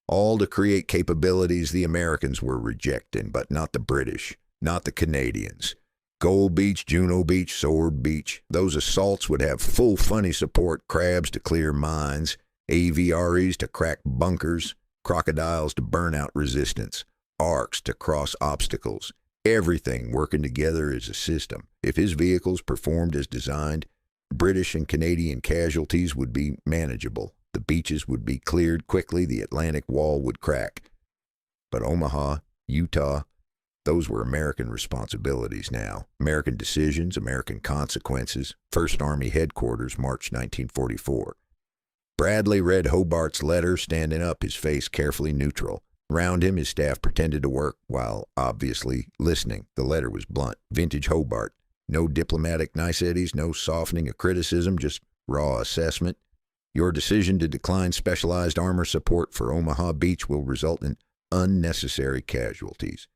all to create capabilities the Americans were rejecting, but not the British, not the Canadians. Gold Beach, Juno Beach, Sword Beach, those assaults would have full Funny support, crabs to clear mines, AVREs to crack bunkers, crocodiles to burn out resistance, arcs to cross obstacles, everything working together as a system. If his vehicles performed as designed, British and Canadian casualties would be manageable. The beaches would be cleared quickly, the Atlantic wall would crack. But Omaha, Utah, those were American responsibilities now. American decisions, American consequences. 1st Army Headquarters, March 1944. Bradley read Hobart's letter, standing up, his face carefully neutral. Round him, his staff pretended to work, while obviously listening. The letter was blunt. Vintage Hobart. No diplomatic niceties, no softening of criticism, just raw assessment. Your decision to decline specialized armor support for Omaha Beach will result in unnecessary casualties.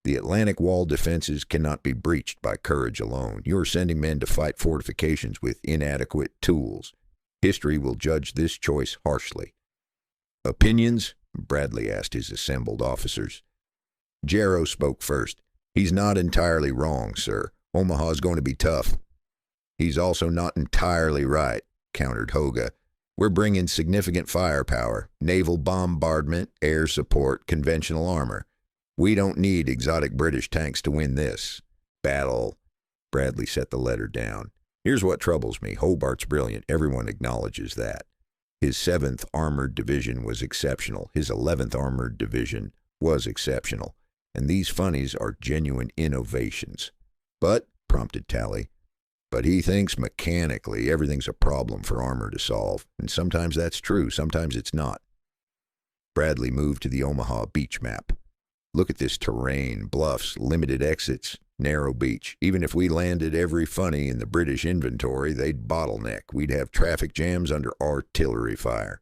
The Atlantic Wall defenses cannot be breached by courage alone. You are sending men to fight fortifications with inadequate tools. History will judge this choice harshly. Opinions? Bradley asked his assembled officers. Jarrow spoke first. "He's not entirely wrong, sir. Omaha's going to be tough." "He's also not entirely right," countered Hoga. "We're bringing significant firepower, naval bombardment, air support, conventional armor. We don't need exotic British tanks to win this battle." Bradley set the letter down. "Here's what troubles me. Hobart's brilliant. Everyone acknowledges that. His 7th Armored Division was exceptional. His 11th Armored Division was exceptional. And these Funnies are genuine innovations. But," prompted Tally, "but he thinks mechanically everything's a problem for armor to solve. And sometimes that's true, sometimes it's not." Bradley moved to the Omaha beach map. "Look at this terrain, bluffs, limited exits, narrow beach. Even if we landed every Funny in the British inventory, they'd bottleneck. We'd have traffic jams under artillery fire."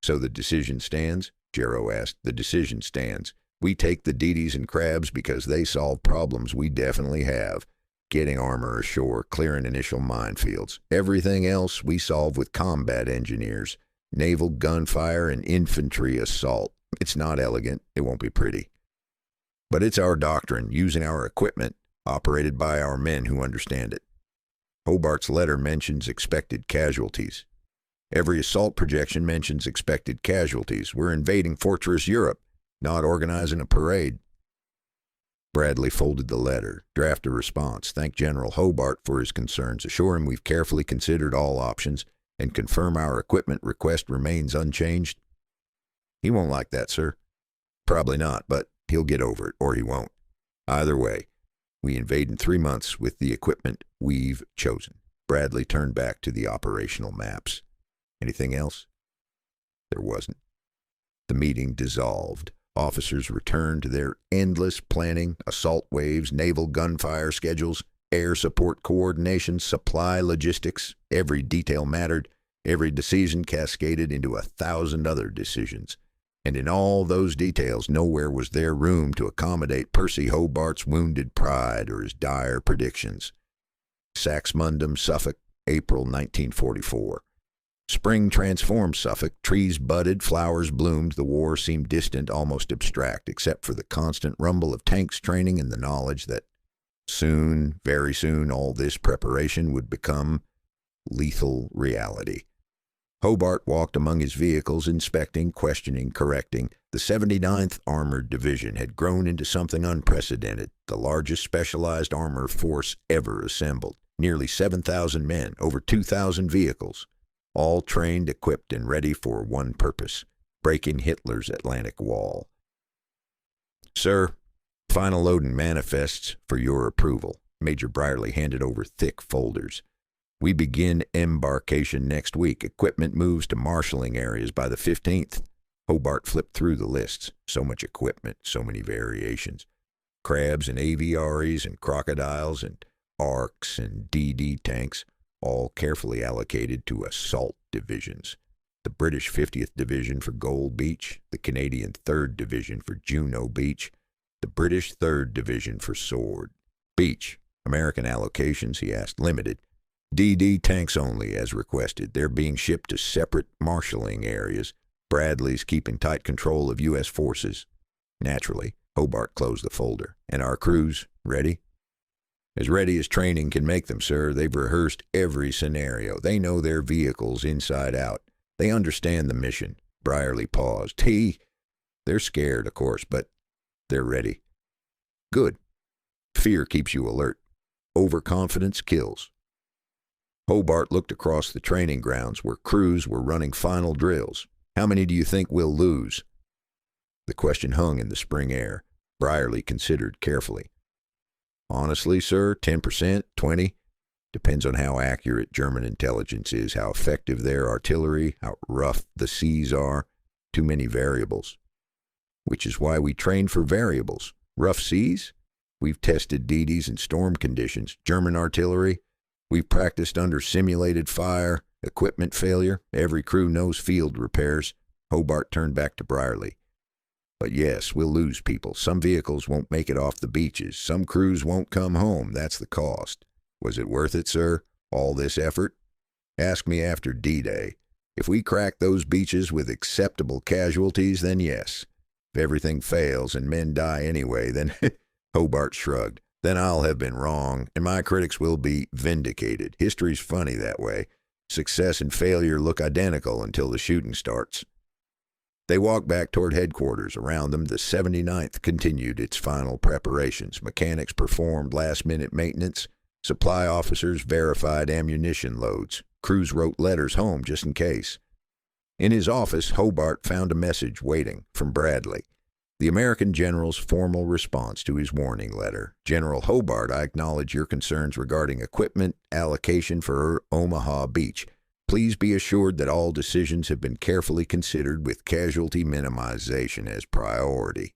"So the decision stands?" Jarrow asked. "The decision stands. We take the DDs and crabs because they solve problems we definitely have. Getting armor ashore, clearing initial minefields. Everything else we solve with combat engineers, naval gunfire, and infantry assault. It's not elegant. It won't be pretty. But it's our doctrine, using our equipment, operated by our men who understand it." Hobart's letter mentions expected casualties. "Every assault projection mentions expected casualties. We're invading Fortress Europe, not organizing a parade." Bradley folded the letter, drafted a response, thanked General Hobart for his concerns, assure him we've carefully considered all options, and confirm our equipment request remains unchanged. "He won't like that, sir." "Probably not, but he'll get over it, or he won't. Either way, we invade in 3 months with the equipment we've chosen." Bradley turned back to the operational maps. "Anything else?" There wasn't. The meeting dissolved. Officers returned to their endless planning, assault waves, naval gunfire schedules, air support coordination, supply logistics. Every detail mattered. Every decision cascaded into 1,000 other decisions. And in all those details, nowhere was there room to accommodate Percy Hobart's wounded pride or his dire predictions. Saxmundham, Suffolk, April 1944. Spring transformed Suffolk. Trees budded, flowers bloomed. The war seemed distant, almost abstract, except for the constant rumble of tanks training and the knowledge that soon, very soon, all this preparation would become lethal reality. Hobart walked among his vehicles, inspecting, questioning, correcting. The 79th Armored Division had grown into something unprecedented, the largest specialized armor force ever assembled. Nearly 7,000 men, over 2,000 vehicles, all trained, equipped, and ready for one purpose: breaking Hitler's Atlantic Wall. Sir, final loading manifests for your approval. Major Brierly handed over thick folders. We begin embarkation next week. Equipment moves to marshalling areas by the 15th. Hobart flipped through the lists. So much equipment, so many variations. Crabs and aviaries and crocodiles and arcs and DD tanks, all carefully allocated to assault divisions. The British 50th Division for Gold Beach, the Canadian 3rd Division for Juno Beach, the British 3rd Division for Sword Beach. American allocations, he asked, limited. DD tanks only, as requested. They're being shipped to separate marshalling areas. Bradley's keeping tight control of U.S. forces. Naturally, Hobart closed the folder. And our crews, ready? As ready as training can make them, sir. They've rehearsed every scenario. They know their vehicles inside out. They understand the mission. Brierly paused. They're scared, of course, but they're ready. Good. Fear keeps you alert. Overconfidence kills. Hobart looked across the training grounds where crews were running final drills. How many do you think we'll lose? The question hung in the spring air. Brierly considered carefully. Honestly, sir, 10%, 20%. Depends on how accurate German intelligence is, how effective their artillery, how rough the seas are. Too many variables. Which is why we train for variables. Rough seas? We've tested DDs in storm conditions. German artillery? We've practiced under simulated fire, equipment failure. Every crew knows field repairs. Hobart turned back to Brierly. But yes, we'll lose people. Some vehicles won't make it off the beaches. Some crews won't come home. That's the cost. Was it worth it, sir? All this effort? Ask me after D-Day. If we crack those beaches with acceptable casualties, then yes. If everything fails and men die anyway, then Hobart shrugged. Then I'll have been wrong, and my critics will be vindicated. History's funny that way. Success and failure look identical until the shooting starts. They walked back toward headquarters. Around them, the 79th continued its final preparations. Mechanics performed last-minute maintenance. Supply officers verified ammunition loads. Crews wrote letters home just in case. In his office, Hobart found a message waiting from Bradley. The American general's formal response to his warning letter. General Hobart, I acknowledge your concerns regarding equipment allocation for Omaha Beach. Please be assured that all decisions have been carefully considered with casualty minimization as priority.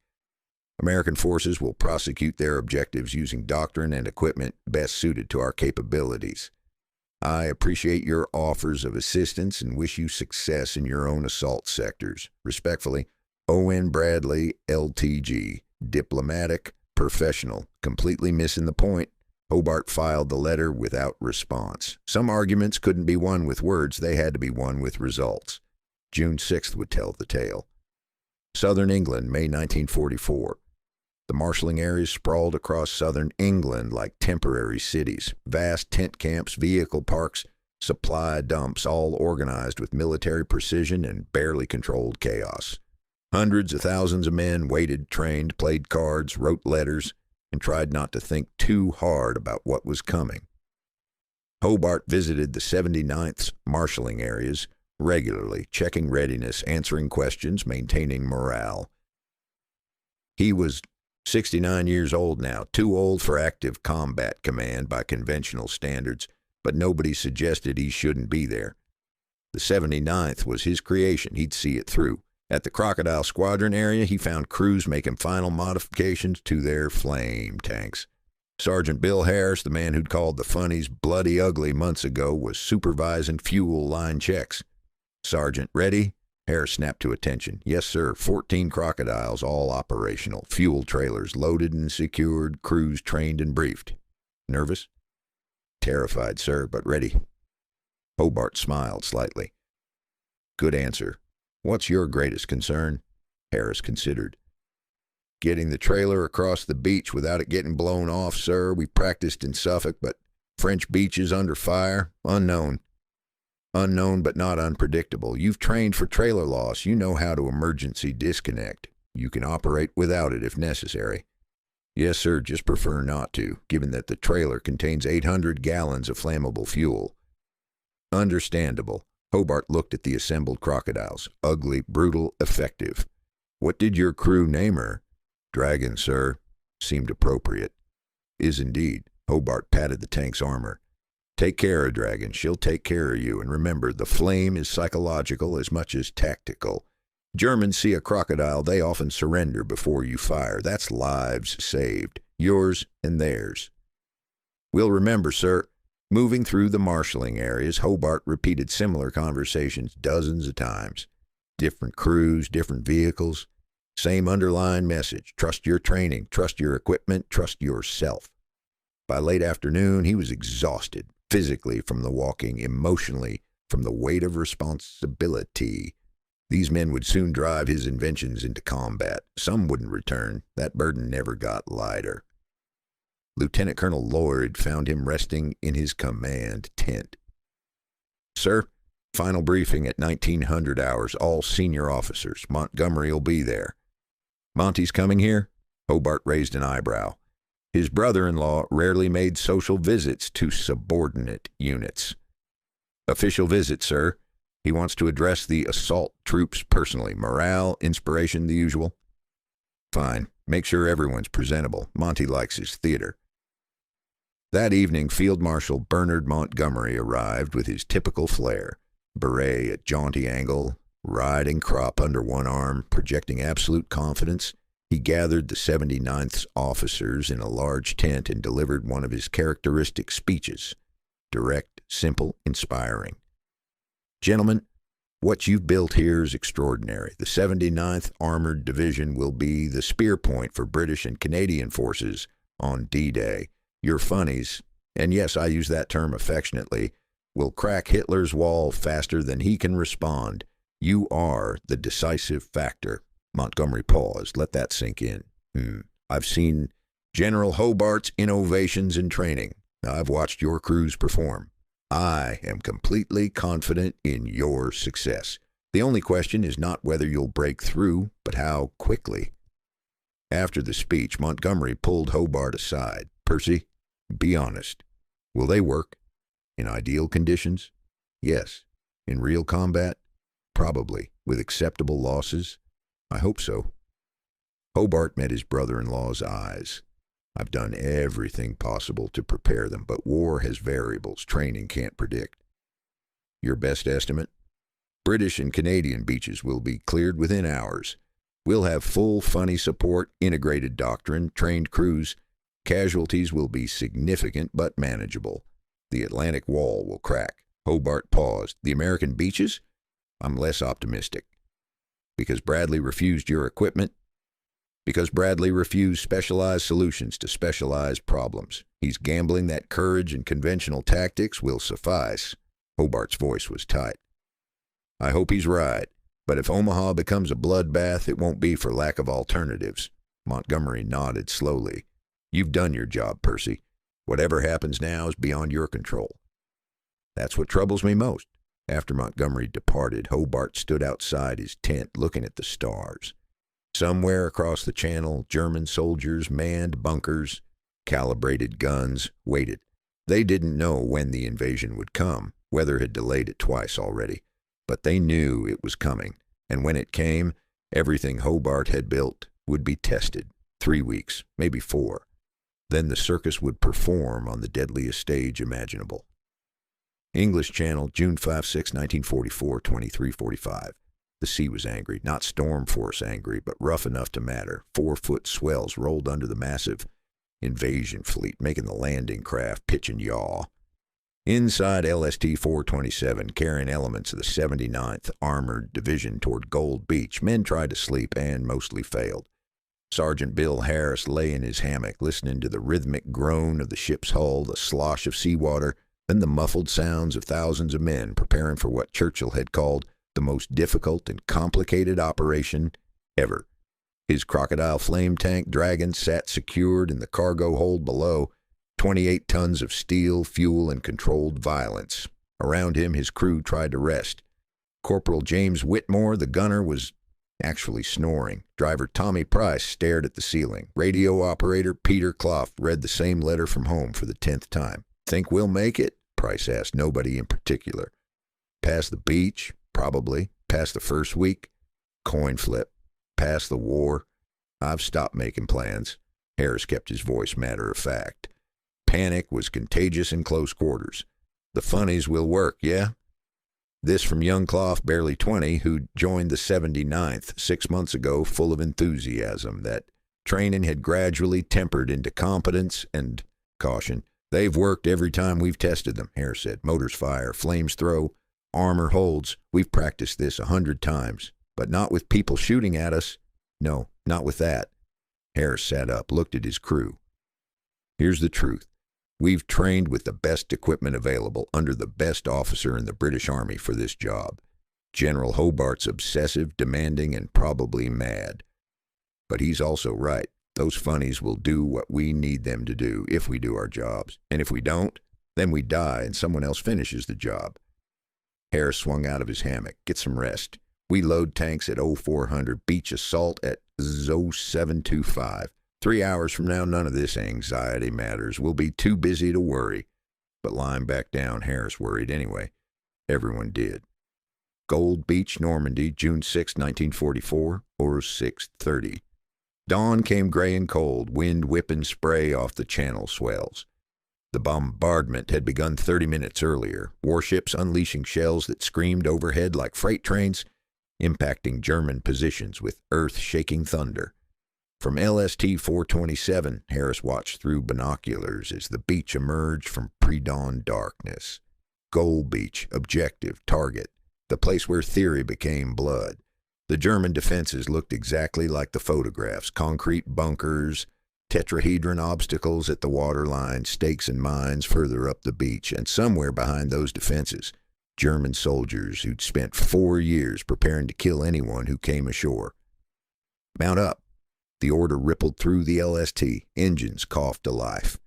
American forces will prosecute their objectives using doctrine and equipment best suited to our capabilities. I appreciate your offers of assistance and wish you success in your own assault sectors. Respectfully, O.N. Bradley, LTG, diplomatic, professional. Completely missing the point. Hobart filed the letter without response. Some arguments couldn't be won with words. They had to be won with results. June 6th would tell the tale. Southern England, May 1944. The marshalling areas sprawled across southern England like temporary cities. Vast tent camps, vehicle parks, supply dumps, all organized with military precision and barely controlled chaos. Hundreds of thousands of men waited, trained, played cards, wrote letters, and tried not to think too hard about what was coming. Hobart visited the 79th's marshalling areas regularly, checking readiness, answering questions, maintaining morale. He was 69 years old now, too old for active combat command by conventional standards, but nobody suggested he shouldn't be there. The 79th was his creation. He'd see it through. At the Crocodile Squadron area, he found crews making final modifications to their flame tanks. Sergeant Bill Harris, the man who'd called the Funnies bloody ugly months ago, was supervising fuel line checks. Sergeant, ready? Harris snapped to attention. Yes, sir. 14 crocodiles, all operational. Fuel trailers loaded and secured. Crews trained and briefed. Nervous? Terrified, sir, but ready. Hobart smiled slightly. Good answer. What's your greatest concern? Harris considered. Getting the trailer across the beach without it getting blown off, sir. We practiced in Suffolk, but French beaches under fire? Unknown. Unknown but not unpredictable. You've trained for trailer loss. You know how to emergency disconnect. You can operate without it if necessary. Yes, sir, just prefer not to, given that the trailer contains 800 gallons of flammable fuel. Understandable. Hobart looked at the assembled crocodiles. Ugly, brutal, effective. What did your crew name her? Dragon, sir. Seemed appropriate. Is indeed. Hobart patted the tank's armor. Take care of Dragon. She'll take care of you. And remember, the flame is psychological as much as tactical. Germans see a crocodile, they often surrender before you fire. That's lives saved. Yours and theirs. We'll remember, sir. Moving through the marshalling areas, Hobart repeated similar conversations dozens of times. Different crews, different vehicles. Same underlying message. Trust your training. Trust your equipment. Trust yourself. By late afternoon, he was exhausted. Physically from the walking, emotionally from the weight of responsibility. These men would soon drive his inventions into combat. Some wouldn't return. That burden never got lighter. Lieutenant Colonel Lloyd found him resting in his command tent. Sir, final briefing at 1900 hours. All senior officers. Montgomery'll be there. Monty's coming here? Hobart raised an eyebrow. His brother-in-law rarely made social visits to subordinate units. Official visit, sir. He wants to address the assault troops personally. Morale, inspiration, the usual. Fine. Make sure everyone's presentable. Monty likes his theater. That evening, Field Marshal Bernard Montgomery arrived with his typical flair. Beret at jaunty angle, riding crop under one arm, projecting absolute confidence. He gathered the 79th's officers in a large tent and delivered one of his characteristic speeches. Direct, simple, inspiring. Gentlemen, what you've built here is extraordinary. The 79th Armored Division will be the spear point for British and Canadian forces on D-Day. Your Funnies, and yes, I use that term affectionately, will crack Hitler's wall faster than he can respond. You are the decisive factor. Montgomery paused. Let that sink in. I've seen General Hobart's innovations in training. I've watched your crews perform. I am completely confident in your success. The only question is not whether you'll break through, but how quickly. After the speech, Montgomery pulled Hobart aside. Percy, be honest. Will they work? In ideal conditions? Yes. In real combat? Probably. With acceptable losses? I hope so. Hobart met his brother-in-law's eyes. I've done everything possible to prepare them, but war has variables training can't predict. Your best estimate? British and Canadian beaches will be cleared within hours. We'll have full Funny support, integrated doctrine, trained crews. Casualties will be significant but manageable. The Atlantic Wall will crack. Hobart paused. The American beaches? I'm less optimistic. Because Bradley refused your equipment? Because Bradley refused specialized solutions to specialized problems. He's gambling that courage and conventional tactics will suffice. Hobart's voice was tight. I hope he's right, but if Omaha becomes a bloodbath, it won't be for lack of alternatives. Montgomery nodded slowly. You've done your job, Percy. Whatever happens now is beyond your control. That's what troubles me most. After Montgomery departed, Hobart stood outside his tent looking at the stars. Somewhere across the channel, German soldiers manned bunkers, calibrated guns, waited. They didn't know when the invasion would come. Weather had delayed it twice already. But they knew it was coming, and when it came, everything Hobart had built would be tested. 3 weeks, maybe 4. Then the circus would perform on the deadliest stage imaginable. English Channel, June 5-6, 1944, 23:45. The sea was angry, not storm force angry, but rough enough to matter. 4-foot swells rolled under the massive invasion fleet, making the landing craft pitch and yaw. Inside LST-427, carrying elements of the 79th Armored Division toward Gold Beach, men tried to sleep and mostly failed. Sergeant Bill Harris lay in his hammock, listening to the rhythmic groan of the ship's hull, the slosh of seawater, then the muffled sounds of thousands of men preparing for what Churchill had called the most difficult and complicated operation ever. His crocodile flame tank Dragon sat secured in the cargo hold below, 28 tons of steel, fuel, and controlled violence. Around him, his crew tried to rest. Corporal James Whitmore, the gunner, was actually snoring. Driver Tommy Price stared at the ceiling. Radio operator Peter Clough read the same letter from home for the 10th time. "Think we'll make it?" Price asked nobody in particular. "Past the beach? Probably. Past the first week? Coin flip. Past the war? I've stopped making plans." Harris kept his voice matter of fact. Panic was contagious in close quarters. "The Funnies will work, yeah?" This from young Clough, barely 20, who joined the 79th 6 months ago full of enthusiasm that training had gradually tempered into competence and caution. "They've worked every time we've tested them," Harris said. "Motors fire, flames throw, armor holds. We've practiced this 100 times, but not with people shooting at us. No, not with that." Harris sat up, looked at his crew. "Here's the truth. We've trained with the best equipment available under the best officer in the British Army for this job. General Hobart's obsessive, demanding, and probably mad. But he's also right. Those Funnies will do what we need them to do if we do our jobs. And if we don't, then we die and someone else finishes the job." Harris swung out of his hammock. "Get some rest. We load tanks at 0400, beach assault at 0725. 3 hours from now, none of this anxiety matters. We'll be too busy to worry." But lying back down, Harris worried anyway. Everyone did. Gold Beach, Normandy, June 6, 1944, or 6:30. Dawn came gray and cold, wind whipping spray off the channel swells. The bombardment had begun 30 minutes earlier, warships unleashing shells that screamed overhead like freight trains, impacting German positions with earth-shaking thunder. From LST-427, Harris watched through binoculars as the beach emerged from pre-dawn darkness. Gold Beach, objective, target, the place where theory became blood. The German defenses looked exactly like the photographs: concrete bunkers, tetrahedron obstacles at the waterline, stakes and mines further up the beach, and somewhere behind those defenses, German soldiers who'd spent 4 years preparing to kill anyone who came ashore. "Mount up." The order rippled through the LST. Engines coughed to life.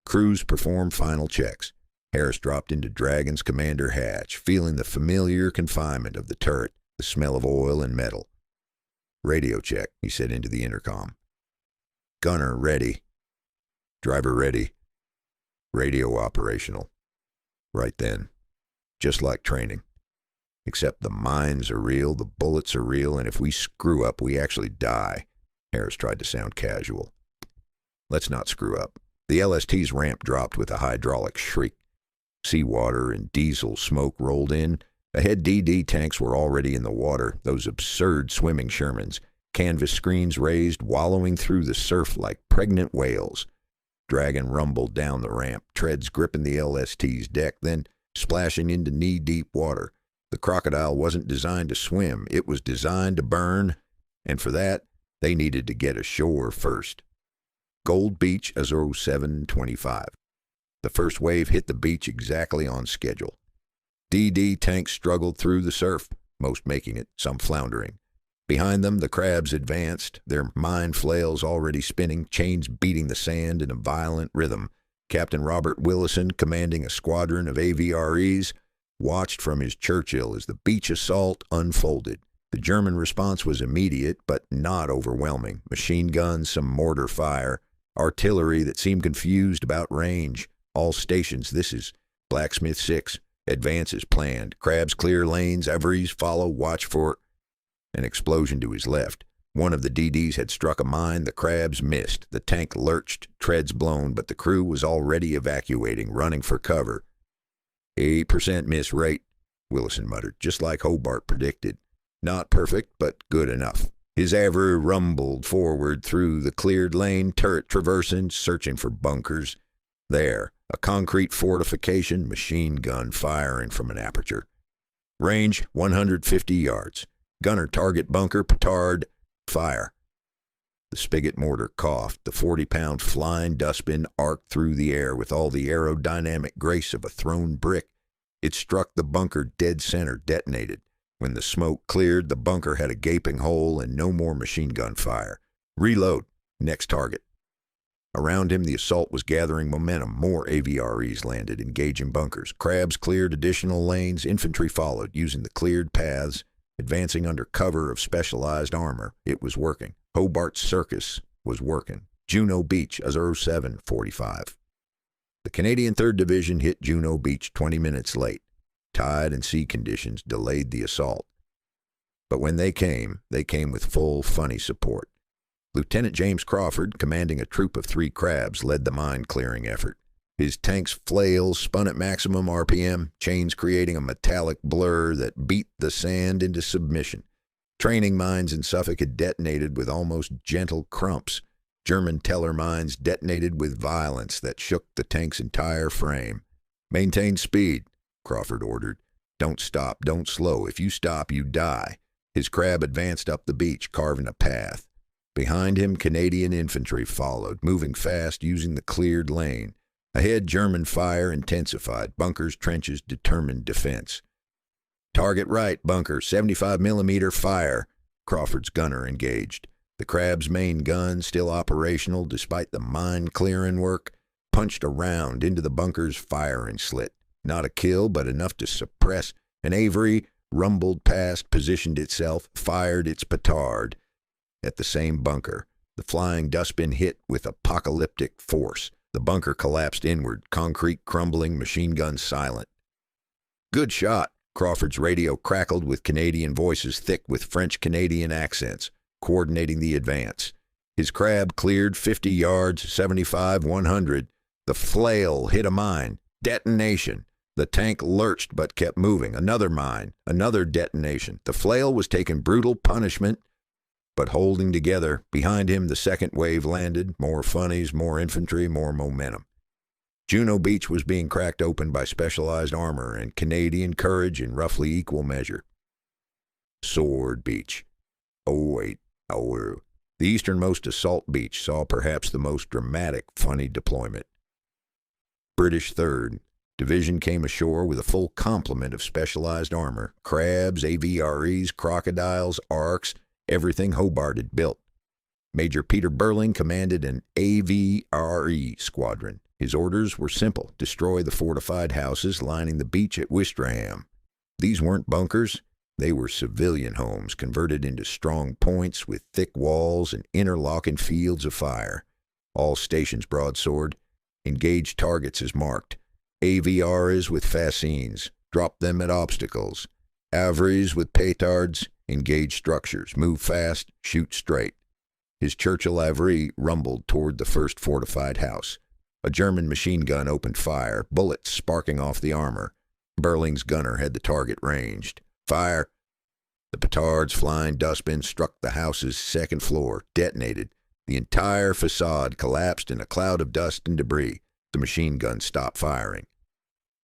Crews performed final checks. Harris dropped into Dragon's commander hatch, feeling the familiar confinement of the turret, the smell of oil and metal. "Radio check," he said into the intercom. "Gunner ready. Driver ready. Radio operational." Right then. Just like training. Except the mines are real, the bullets are real, and if we screw up, we actually die. Harris tried to sound casual. "Let's not screw up." The LST's ramp dropped with a hydraulic shriek. Seawater and diesel smoke rolled in. Ahead, DD tanks were already in the water, those absurd swimming Shermans, canvas screens raised, wallowing through the surf like pregnant whales. Dragon rumbled down the ramp, treads gripping the LST's deck, then splashing into knee-deep water. The crocodile wasn't designed to swim. It was designed to burn, and for that, they needed to get ashore first. Gold Beach as 0725. The first wave hit the beach exactly on schedule. DD tanks struggled through the surf, most making it, some floundering. Behind them, the crabs advanced, their mine flails already spinning, chains beating the sand in a violent rhythm. Captain Robert Willison, commanding a squadron of AVREs, watched from his Churchill as the beach assault unfolded. The German response was immediate, but not overwhelming. Machine guns, some mortar fire, artillery that seemed confused about range. All stations, this is Blacksmith 6. Advance is planned. Crabs clear lanes, Everys follow, watch for... An explosion to his left. One of the DDs had struck a mine. The crabs missed. The tank lurched, treads blown, but the crew was already evacuating, running for cover. 8% miss rate, Willison muttered, just like Hobart predicted. Not perfect, but good enough. His Avro rumbled forward through the cleared lane, turret traversing, searching for bunkers. There, a concrete fortification, machine gun firing from an aperture. Range 150 yards. Gunner target bunker, petard, fire. The spigot mortar coughed. The 40-pound flying dustbin arced through the air with all the aerodynamic grace of a thrown brick. It struck the bunker dead center, detonated. When the smoke cleared, the bunker had a gaping hole and no more machine gun fire. Reload. Next target. Around him, the assault was gathering momentum. More AVREs landed, engaging bunkers. Crabs cleared additional lanes. Infantry followed, using the cleared paths, advancing under cover of specialized armor. It was working. Hobart's Circus was working. Juno Beach, 07:45. The Canadian 3rd Division hit Juno Beach 20 minutes late. Tide and sea conditions delayed the assault. But when they came with full Funny support. Lieutenant James Crawford, commanding a troop of 3 crabs, led the mine-clearing effort. His tank's flails spun at maximum RPM, chains creating a metallic blur that beat the sand into submission. Training mines in Suffolk had detonated with almost gentle crumps. German Teller mines detonated with violence that shook the tank's entire frame. "Maintain speed," Crawford ordered. "Don't stop, don't slow. If you stop, you die." His crab advanced up the beach, carving a path. Behind him, Canadian infantry followed, moving fast, using the cleared lane. Ahead, German fire intensified. Bunkers, trenches, determined defense. "Target right, bunker, 75mm fire." Crawford's gunner engaged. The crab's main gun, still operational despite the mine-clearing work, punched around into the bunker's firing slit. Not a kill, but enough to suppress. An Avery rumbled past, positioned itself, fired its petard. At the same bunker, the flying dustbin hit with apocalyptic force. The bunker collapsed inward, concrete crumbling, machine gun silent. "Good shot." Crawford's radio crackled with Canadian voices thick with French-Canadian accents, coordinating the advance. His crab cleared 50 yards, 75, 100. The flail hit a mine. Detonation. The tank lurched but kept moving. Another mine. Another detonation. The flail was taking brutal punishment, but holding together. Behind him, the second wave landed. More Funnies, more infantry, more momentum. Juno Beach was being cracked open by specialized armor and Canadian courage in roughly equal measure. Sword Beach. The easternmost assault beach saw perhaps the most dramatic Funny deployment. British 3rd Division came ashore with a full complement of specialized armor. Crabs, AVREs, crocodiles, arcs, everything Hobart had built. Major Peter Burling commanded an AVRE squadron. His orders were simple: destroy the fortified houses lining the beach at Wistraham. These weren't bunkers. They were civilian homes converted into strong points with thick walls and interlocking fields of fire. All stations broadsword. Engage targets as marked. AVRs with fascines. Drop them at obstacles. Avries with petards. Engage structures. Move fast. Shoot straight. His Churchill Avry rumbled toward the first fortified house. A German machine gun opened fire, bullets sparking off the armor. Burling's gunner had the target ranged. Fire! The petard's flying dustbin struck the house's second floor, detonated. The entire facade collapsed in a cloud of dust and debris. The machine gun stopped firing.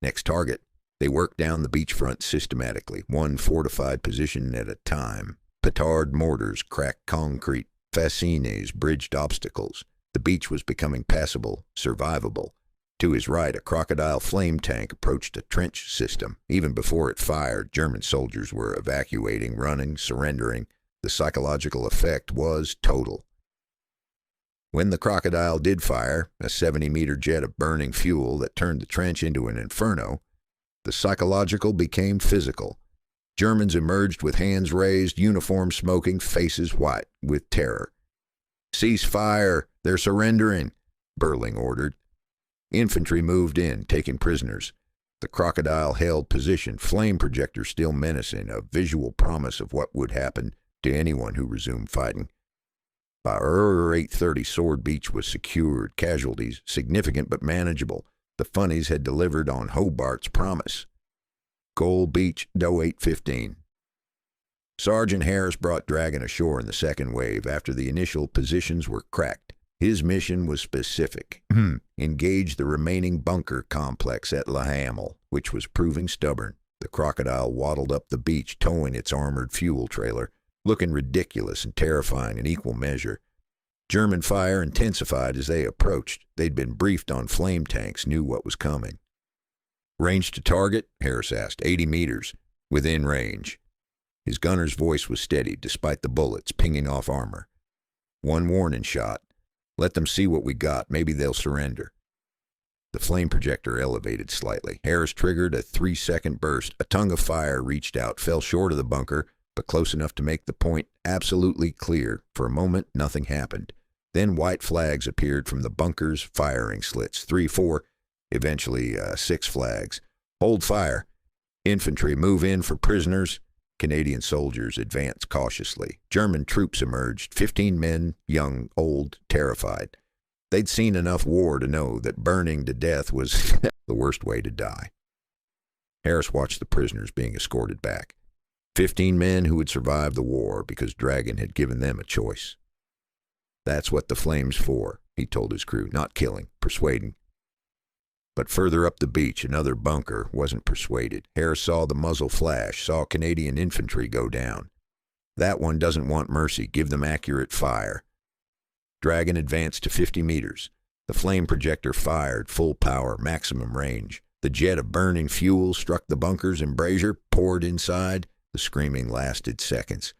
Next target. They worked down the beachfront systematically, one fortified position at a time. Petard mortars cracked concrete. Fascines bridged obstacles. The beach was becoming passable, survivable. To his right, a crocodile flame tank approached a trench system. Even before it fired, German soldiers were evacuating, running, surrendering. The psychological effect was total. When the crocodile did fire, a 70-meter jet of burning fuel that turned the trench into an inferno, the psychological became physical. Germans emerged with hands raised, uniforms smoking, faces white with terror. "Cease fire! They're surrendering!" Burling ordered. Infantry moved in, taking prisoners. The crocodile held position, flame projector still menacing, a visual promise of what would happen to anyone who resumed fighting. By early 8:30, Sword Beach was secured, casualties significant but manageable. The Funnies had delivered on Hobart's promise. Gold Beach, 08:15. Sergeant Harris brought Dragon ashore in the second wave after the initial positions were cracked. His mission was specific. Engage the remaining bunker complex at La Hamel, which was proving stubborn. The crocodile waddled up the beach, towing its armored fuel trailer, looking ridiculous and terrifying in equal measure. German fire intensified as they approached. They'd been briefed on flame tanks, knew what was coming. Range to target? Harris asked. 80 meters. Within range. His gunner's voice was steady, despite the bullets pinging off armor. One warning shot. Let them see what we got. Maybe they'll surrender. The flame projector elevated slightly. Harris triggered a 3-second burst. A tongue of fire reached out, fell short of the bunker, but close enough to make the point absolutely clear. For a moment, nothing happened. Then white flags appeared from the bunker's firing slits. 3, 4, eventually 6 flags. Hold fire. Infantry, move in for prisoners. Canadian soldiers advanced cautiously. German troops emerged, 15 men, young, old, terrified. They'd seen enough war to know that burning to death was the worst way to die. Harris watched the prisoners being escorted back. 15 men who had survived the war because Dragon had given them a choice. That's what the flame's for, he told his crew, not killing, persuading. But further up the beach, another bunker wasn't persuaded. Harris saw the muzzle flash, saw Canadian infantry go down. That one doesn't want mercy. Give them accurate fire. Dragon advanced to 50 meters. The flame projector fired, full power, maximum range. The jet of burning fuel struck the bunker's embrasure, poured inside. The screaming lasted seconds.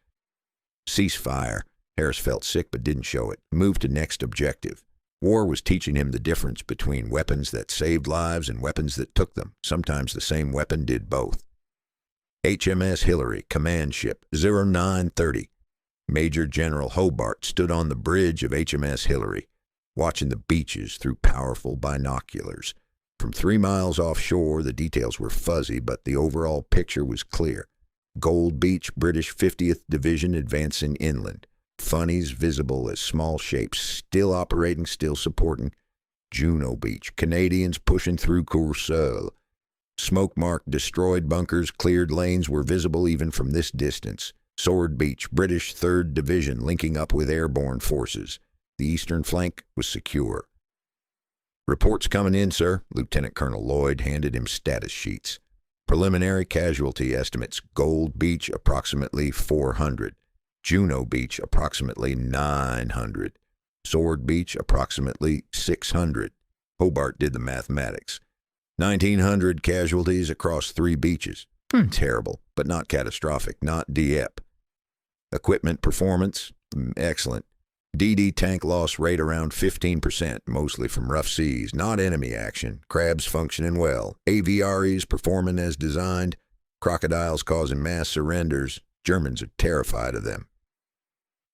Cease fire. Harris felt sick but didn't show it. Moved to next objective. War was teaching him the difference between weapons that saved lives and weapons that took them. Sometimes the same weapon did both. HMS Hillary, command ship, 0930. Major General Hobart stood on the bridge of HMS Hillary, watching the beaches through powerful binoculars. From 3 miles offshore, the details were fuzzy, but the overall picture was clear. Gold Beach, British 50th Division advancing inland. Funnies visible as small shapes, still operating, still supporting. Juno Beach, Canadians pushing through Courseulles. Smoke-marked destroyed bunkers, cleared lanes were visible even from this distance. Sword Beach, British 3rd Division linking up with airborne forces. The eastern flank was secure. Reports coming in, sir. Lieutenant Colonel Lloyd handed him status sheets. Preliminary casualty estimates. Gold Beach, approximately 400. Juno Beach, approximately 900. Sword Beach, approximately 600. Hobart did the mathematics. 1,900 casualties across 3 beaches. Terrible, but not catastrophic, not DEP. Equipment performance, excellent. DD tank loss rate around 15%, mostly from rough seas, not enemy action. Crabs functioning well. AVREs performing as designed. Crocodiles causing mass surrenders. Germans are terrified of them.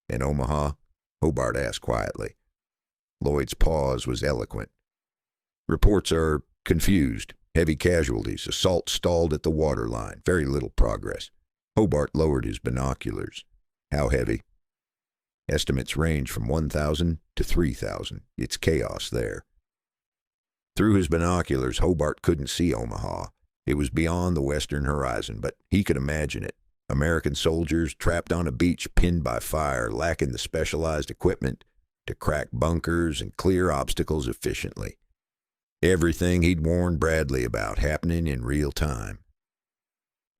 In Omaha, Hobart asked quietly. Lloyd's pause was eloquent. Reports are confused. Heavy casualties. Assault stalled at the waterline. Very little progress. Hobart lowered his binoculars. How heavy? Estimates range from 1,000 to 3,000. It's chaos there. Through his binoculars, Hobart couldn't see Omaha. It was beyond the western horizon, but he could imagine it. American soldiers trapped on a beach pinned by fire, lacking the specialized equipment to crack bunkers and clear obstacles efficiently. Everything he'd warned Bradley about happening in real time.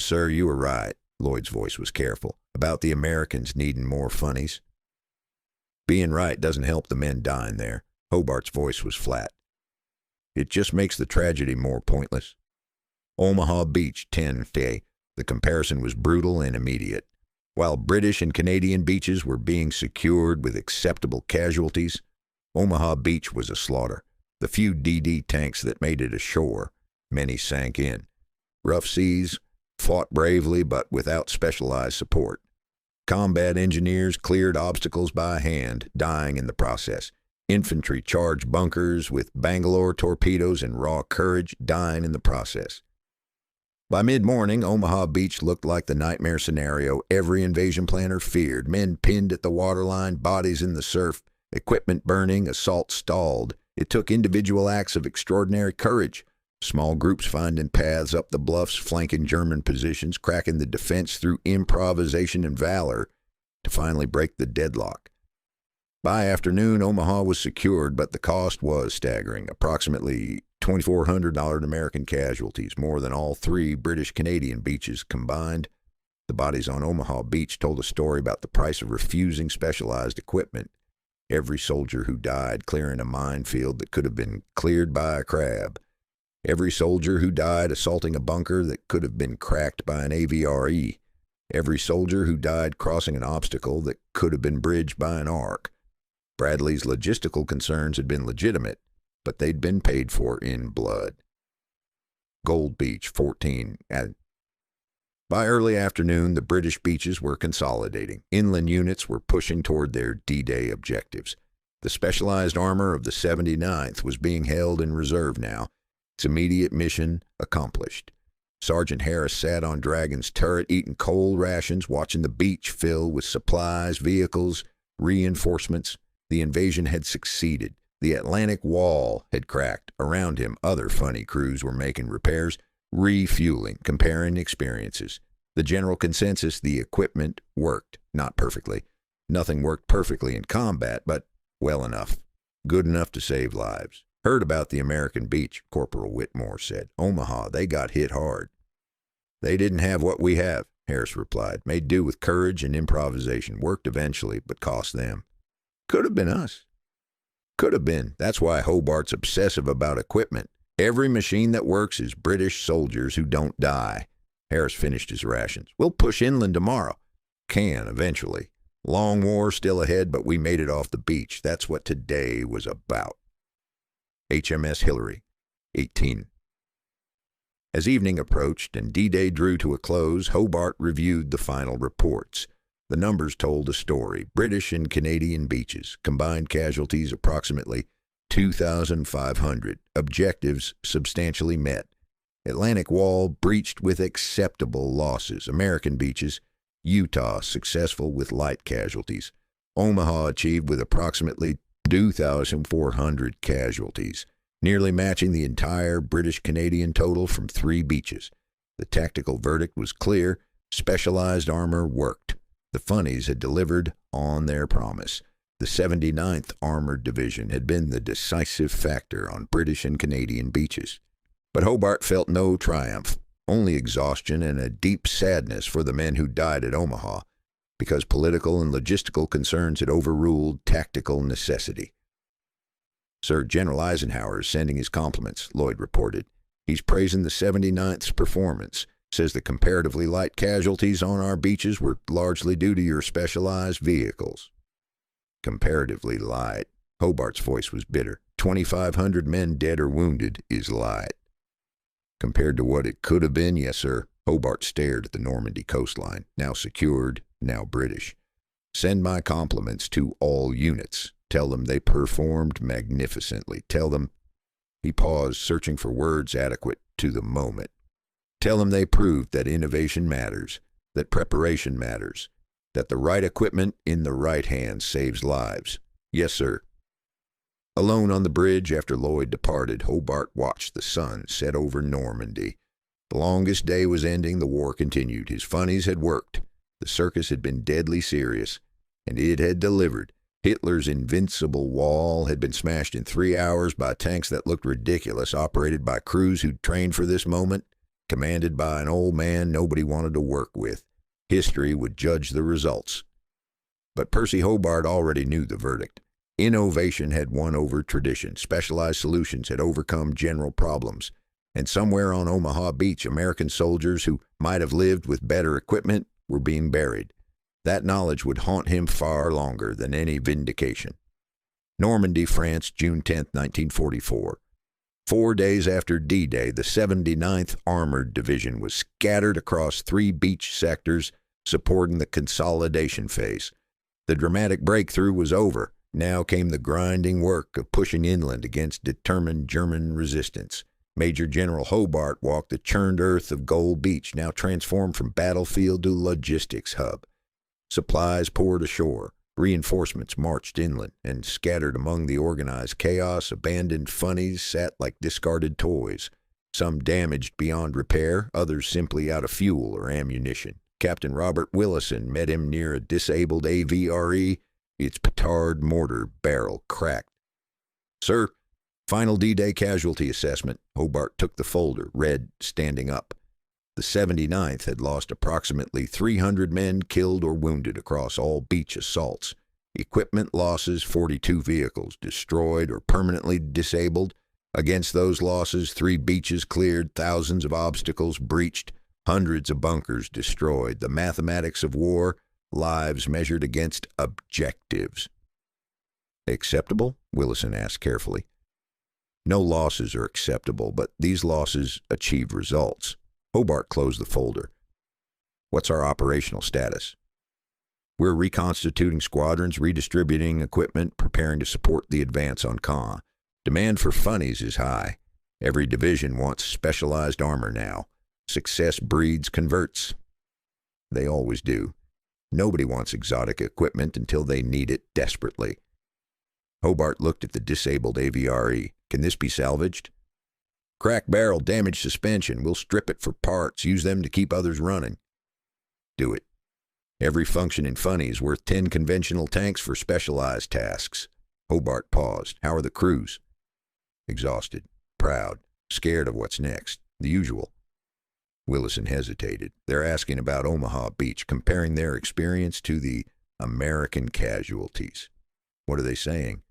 Sir, you were right, Lloyd's voice was careful, about the Americans needing more funnies. Being right doesn't help the men dying there. Hobart's voice was flat. It just makes the tragedy more pointless. Omaha Beach, 10th. The comparison was brutal and immediate. While British and Canadian beaches were being secured with acceptable casualties, Omaha Beach was a slaughter. The few DD tanks that made it ashore, many sank in. Rough seas, fought bravely but without specialized support. Combat engineers cleared obstacles by hand, dying in the process. Infantry charged bunkers with Bangalore torpedoes and raw courage, dying in the process. By mid-morning, Omaha Beach looked like the nightmare scenario every invasion planner feared. Men pinned at the waterline, bodies in the surf, equipment burning, assault stalled. It took individual acts of extraordinary courage. Small groups finding paths up the bluffs, flanking German positions, cracking the defense through improvisation and valor to finally break the deadlock. By afternoon, Omaha was secured, but the cost was staggering. Approximately $2,400 in American casualties, more than all three British-Canadian beaches combined. The bodies on Omaha Beach told a story about the price of refusing specialized equipment. Every soldier who died clearing a minefield that could have been cleared by a crab. Every soldier who died assaulting a bunker that could have been cracked by an AVRE. Every soldier who died crossing an obstacle that could have been bridged by an arc. Bradley's logistical concerns had been legitimate, but they'd been paid for in blood. Gold Beach, 14. By early afternoon, the British beaches were consolidating. Inland units were pushing toward their D-Day objectives. The specialized armor of the 79th was being held in reserve now, its immediate mission accomplished. Sergeant Harris sat on Dragon's turret, eating cold rations, watching the beach fill with supplies, vehicles, reinforcements. The invasion had succeeded. The Atlantic Wall had cracked. Around him, other funny crews were making repairs, refueling, comparing experiences. The general consensus, the equipment worked. Not perfectly. Nothing worked perfectly in combat, but well enough. Good enough to save lives. Heard about the American beach, Corporal Whitmore said. Omaha, they got hit hard. They didn't have what we have, Harris replied. Made do with courage and improvisation. Worked eventually, but cost them. Could have been us. Could have been. That's why Hobart's obsessive about equipment. Every machine that works is British soldiers who don't die. Harris finished his rations. We'll push inland tomorrow. Can, eventually. Long war still ahead, but we made it off the beach. That's what today was about. HMS Hillary, 18. As evening approached and D-Day drew to a close, Hobart reviewed the final reports. The numbers told a story. British and Canadian beaches, combined casualties approximately 2,500. Objectives substantially met. Atlantic Wall breached with acceptable losses. American beaches, Utah successful with light casualties. Omaha achieved with approximately 2,400 casualties, nearly matching the entire British-Canadian total from three beaches. The tactical verdict was clear. Specialized armor worked. The Funnies had delivered on their promise. The 79th Armored Division had been the decisive factor on British and Canadian beaches. But Hobart felt no triumph, only exhaustion and a deep sadness for the men who died at Omaha, because political and logistical concerns had overruled tactical necessity. Sir General Eisenhower is sending his compliments, Lloyd reported. He's praising the 79th's performance. Says the comparatively light casualties on our beaches were largely due to your specialized vehicles. Comparatively light. Hobart's voice was bitter. 2,500 men dead or wounded is light. Compared to what it could have been, yes, sir. Hobart stared at the Normandy coastline, now secured, now British. Send my compliments to all units. Tell them they performed magnificently. Tell them... He paused, searching for words adequate to the moment. Tell them they proved that innovation matters, that preparation matters, that the right equipment in the right hands saves lives. Yes, sir. Alone on the bridge after Lloyd departed, Hobart watched the sun set over Normandy. The longest day was ending, the war continued. His funnies had worked. The circus had been deadly serious, and it had delivered. Hitler's Invincible wall had been smashed in 3 hours by tanks that looked ridiculous, operated by crews who'd trained for this moment, commanded by an old man nobody wanted to work with. History would judge the results. But Percy Hobart already knew the verdict. Innovation had won over tradition. Specialized solutions had overcome general problems. And somewhere on Omaha Beach, American soldiers who might have lived with better equipment were being buried. That knowledge would haunt him far longer than any vindication. Normandy, France, June 10, 1944. 4 days after D-Day, the 79th Armored Division was scattered across 3 beach sectors, supporting the consolidation phase. The dramatic breakthrough was over. Now came the grinding work of pushing inland against determined German resistance. Major General Hobart walked the churned earth of Gold Beach, now transformed from battlefield to logistics hub. Supplies poured ashore. Reinforcements marched inland, and scattered among the organized chaos, abandoned funnies sat like discarded toys. Some damaged beyond repair, others simply out of fuel or ammunition. Captain Robert Willison met him near a disabled AVRE, its petard mortar barrel cracked. "Sir, final D-Day casualty assessment." Hobart took the folder, read, standing up. The 79th had lost approximately 300 men killed or wounded across all beach assaults. Equipment losses, 42 vehicles destroyed or permanently disabled. Against those losses, 3 beaches cleared, thousands of obstacles breached, hundreds of bunkers destroyed. The mathematics of war, lives measured against objectives. "Acceptable?" Willison asked carefully. "No losses are acceptable, but these losses achieve results." Hobart closed the folder. "What's our operational status?" "We're reconstituting squadrons, redistributing equipment, preparing to support the advance on Caen. Demand for Funnies is high. Every division wants specialized armor now. Success breeds converts." "They always do. Nobody wants exotic equipment until they need it desperately." Hobart looked at the disabled AVRE. "Can this be salvaged?" "Cracked barrel, damaged suspension. We'll strip it for parts, use them to keep others running." "Do it. Every functioning Funny is worth 10 conventional tanks for specialized tasks." Hobart paused. "How are the crews?" "Exhausted, proud, scared of what's next. The usual." Willison hesitated. "They're asking about Omaha Beach, comparing their experience to the American casualties." "What are they saying?"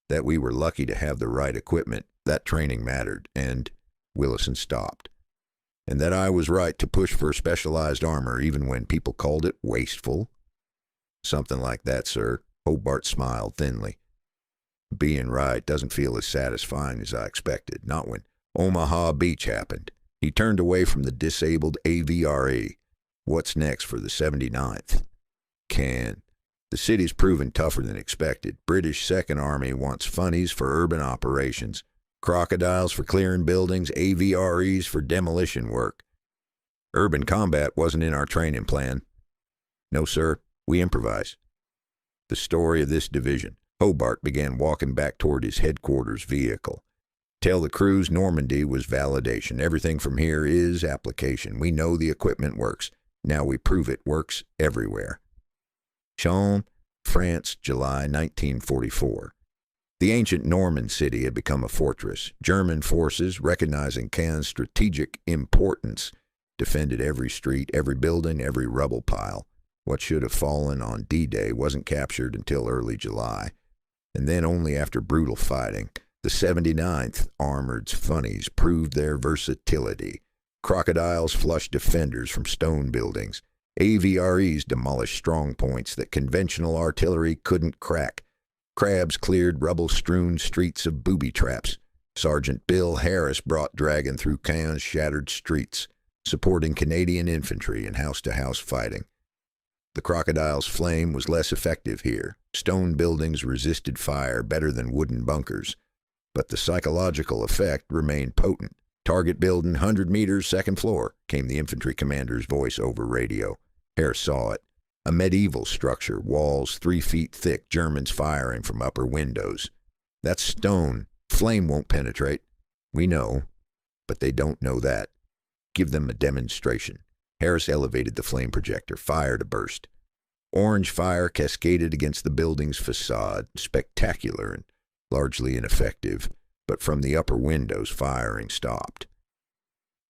"That we were lucky to have the right equipment, that training mattered, and—" Willison stopped. "And that I was right to push for specialized armor even when people called it wasteful." "Something like that, sir." Hobart smiled thinly. "Being right doesn't feel as satisfying as I expected, not when Omaha Beach happened." He turned away from the disabled AVRE. "What's next for the 79th? Caen. The city's proven tougher than expected. British Second Army wants Funnies for urban operations, crocodiles for clearing buildings, AVREs for demolition work. Urban combat wasn't in our training plan." "No, sir. We improvise." "The story of this division." Hobart began walking back toward his headquarters vehicle. "Tell the crews Normandy was validation. Everything from here is application. We know the equipment works. Now we prove it works everywhere." Caen, France, July 1944. The ancient Norman city had become a fortress. German forces, recognizing Caen's strategic importance, defended every street, every building, every rubble pile. What should have fallen on D-Day wasn't captured until early July, and then only after brutal fighting. The 79th Armored Funnies proved their versatility. Crocodiles flushed defenders from stone buildings. AVREs demolished strong points that conventional artillery couldn't crack. Crabs cleared rubble-strewn streets of booby traps. Sergeant Bill Harris brought Dragon through Caen's shattered streets, supporting Canadian infantry in house-to-house fighting. The crocodile's flame was less effective here. Stone buildings resisted fire better than wooden bunkers, but the psychological effect remained potent. "Target building, 100 meters, second floor," came the infantry commander's voice over radio. Harris saw it. A medieval structure, walls 3 feet thick, Germans firing from upper windows. "That's stone. Flame won't penetrate." "We know, but they don't know that. Give them a demonstration." Harris elevated the flame projector, fire to burst. Orange fire cascaded against the building's facade, spectacular and largely ineffective, but from the upper windows, firing stopped.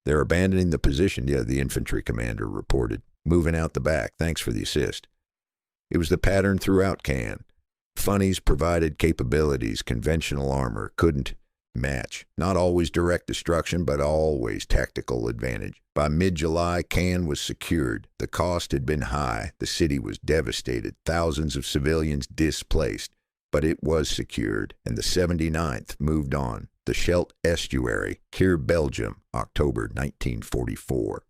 "They're abandoning the position," the infantry commander reported. "Moving out the back. Thanks for the assist." It was the pattern throughout Caen. Funnies provided capabilities conventional armor couldn't match. Not always direct destruction, but always tactical advantage. By mid-July, Caen was secured. The cost had been high. The city was devastated. Thousands of civilians displaced. But it was secured, and the 79th moved on. The Scheldt Estuary, Keer, Belgium, October 1944.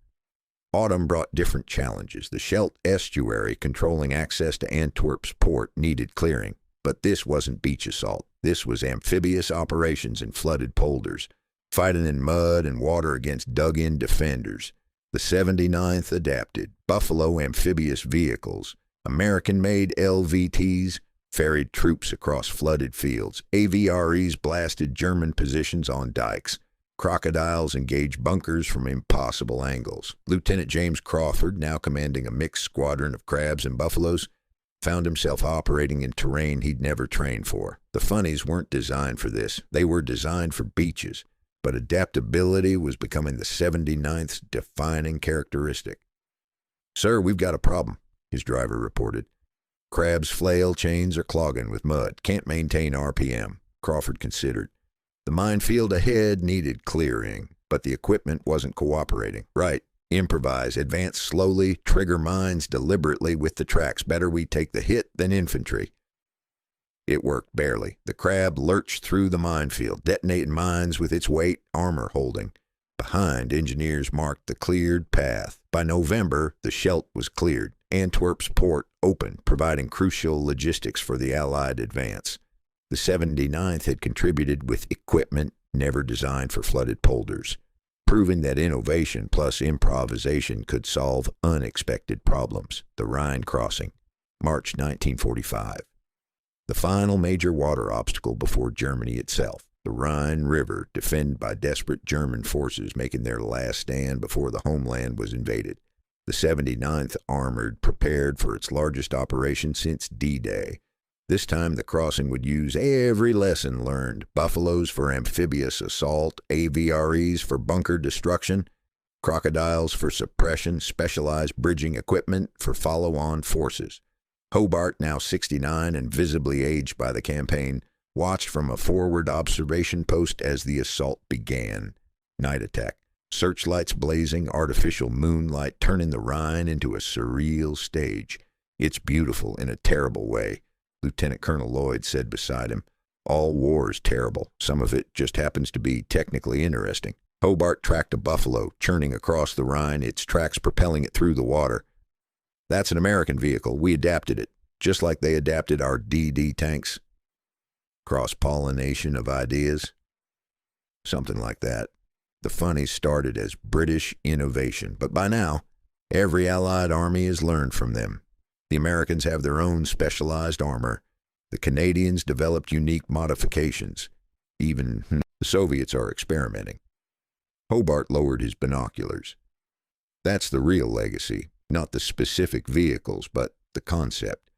Autumn brought different challenges. The Scheldt Estuary, controlling access to Antwerp's port, needed clearing. But this wasn't beach assault. This was amphibious operations in flooded polders, fighting in mud and water against dug-in defenders. The 79th adapted. Buffalo amphibious vehicles, American-made LVTs, ferried troops across flooded fields. AVREs blasted German positions on dikes. Crocodiles engaged bunkers from impossible angles. Lieutenant James Crawford, now commanding a mixed squadron of crabs and buffaloes, found himself operating in terrain he'd never trained for. The Funnies weren't designed for this. They were designed for beaches. But adaptability was becoming the 79th's defining characteristic. "Sir, we've got a problem," his driver reported. "Crab's flail chains are clogging with mud. Can't maintain RPM." Crawford considered. The minefield ahead needed clearing, but the equipment wasn't cooperating. "Right. Improvise. Advance slowly. Trigger mines deliberately with the tracks. Better we take the hit than infantry." It worked barely. The Crab lurched through the minefield, detonating mines with its weight, armor holding. Behind, engineers marked the cleared path. By November, the Scheldt was cleared. Antwerp's port opened, providing crucial logistics for the Allied advance. The 79th had contributed with equipment never designed for flooded polders, proving that innovation plus improvisation could solve unexpected problems. The Rhine crossing, March 1945. The final major water obstacle before Germany itself. The Rhine River, defended by desperate German forces making their last stand before the homeland was invaded. The 79th Armored prepared for its largest operation since D-Day. This time the crossing would use every lesson learned: buffaloes for amphibious assault, AVREs for bunker destruction, crocodiles for suppression, specialized bridging equipment for follow-on forces. Hobart, now 69 and visibly aged by the campaign, watched from a forward observation post as the assault began. Night attack. Searchlights blazing, artificial moonlight turning the Rhine into a surreal stage. "It's beautiful in a terrible way," Lieutenant Colonel Lloyd said beside him. "All war is terrible. Some of it just happens to be technically interesting." Hobart tracked a buffalo, churning across the Rhine, its tracks propelling it through the water. "That's an American vehicle. We adapted it, just like they adapted our DD tanks." Cross-pollination of ideas? Something like that. The Funnies started as British innovation, but by now, every Allied army has learned from them. The Americans have their own specialized armor. The Canadians developed unique modifications. Even the Soviets are experimenting. Hobart lowered his binoculars. That's the real legacy, not the specific vehicles, but the concept.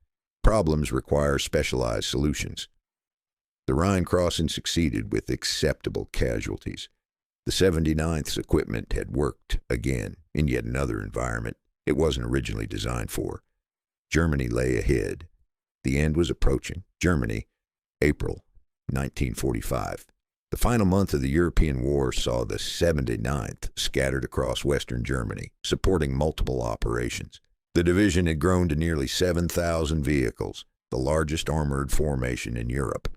Problems require specialized solutions. The Rhine crossing succeeded with acceptable casualties. The 79th's equipment had worked again in yet another environment it wasn't originally designed for. Germany lay ahead. The end was approaching. Germany, April 1945. The final month of the European War saw the 79th scattered across western Germany, supporting multiple operations. The division had grown to nearly 7,000 vehicles, the largest armored formation in Europe.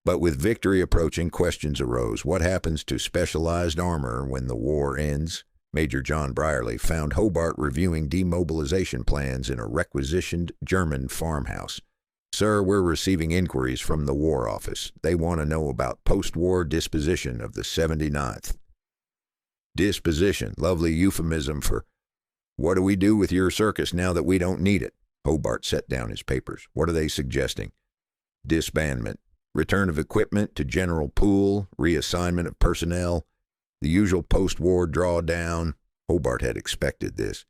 But with victory approaching, questions arose. What happens to specialized armor when the war ends? Major John Brierly found Hobart reviewing demobilization plans in a requisitioned German farmhouse. "Sir, we're receiving inquiries from the War Office. They want to know about post-war disposition of the 79th. Disposition, lovely euphemism for, "What do we do with your circus now that we don't need it?" Hobart set down his papers. "What are they suggesting?" "Disbandment. Return of equipment to general pool, reassignment of personnel, the usual post-war drawdown." Hobart had expected this.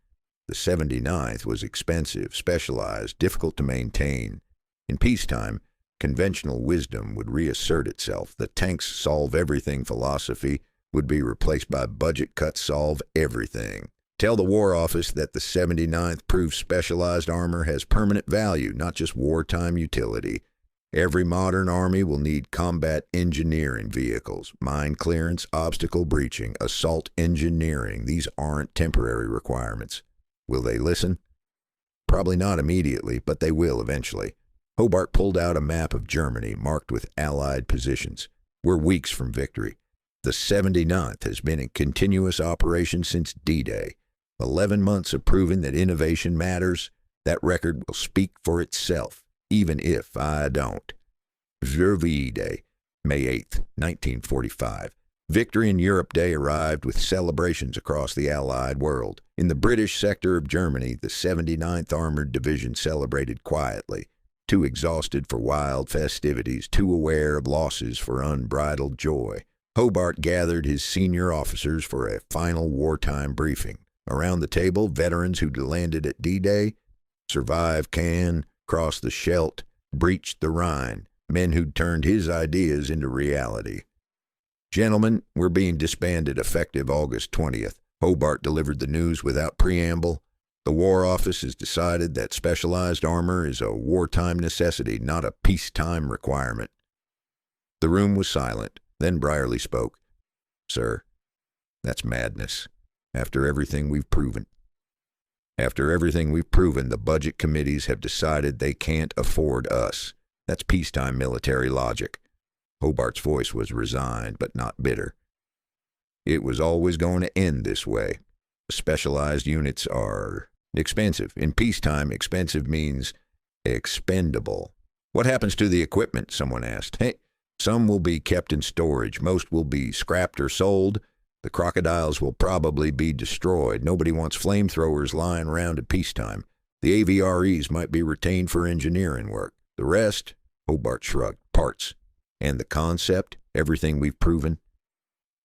The 79th was expensive, specialized, difficult to maintain. In peacetime, conventional wisdom would reassert itself. The tanks solve everything philosophy would be replaced by budget cuts solve everything. Tell the War Office that the 79th proves specialized armor has permanent value, not just wartime utility. Every modern army will need combat engineering vehicles, mine clearance, obstacle breaching, assault engineering. These aren't temporary requirements. Will they listen? Probably not immediately, but they will eventually. Hobart pulled out a map of Germany marked with Allied positions. We're weeks from victory. The 79th has been in continuous operation since D-Day. 11 months of proving that innovation matters. That record will speak for itself, even if I don't. Vervi Day, May 8th, 1945. Victory in Europe Day arrived with celebrations across the Allied world. In the British sector of Germany, the 79th Armored Division celebrated quietly. Too exhausted for wild festivities, too aware of losses for unbridled joy. Hobart gathered his senior officers for a final wartime briefing. Around the table, veterans who'd landed at D-Day, survived Caen, crossed the Scheldt, breached the Rhine, men who'd turned his ideas into reality. Gentlemen, we're being disbanded effective August 20th. Hobart delivered the news without preamble. The War Office has decided that specialized armor is a wartime necessity, not a peacetime requirement. The room was silent. Then Brierly spoke. Sir, that's madness. After everything we've proven. The budget committees have decided they can't afford us. That's peacetime military logic. Hobart's voice was resigned, but not bitter. It was always going to end this way. Specialized units are expensive. In peacetime, expensive means expendable. What happens to the equipment? Someone asked. Hey, some will be kept in storage. Most will be scrapped or sold. The crocodiles will probably be destroyed. Nobody wants flamethrowers lying around at peacetime. The AVREs might be retained for engineering work. The rest, Hobart shrugged, parts. And the concept, everything we've proven?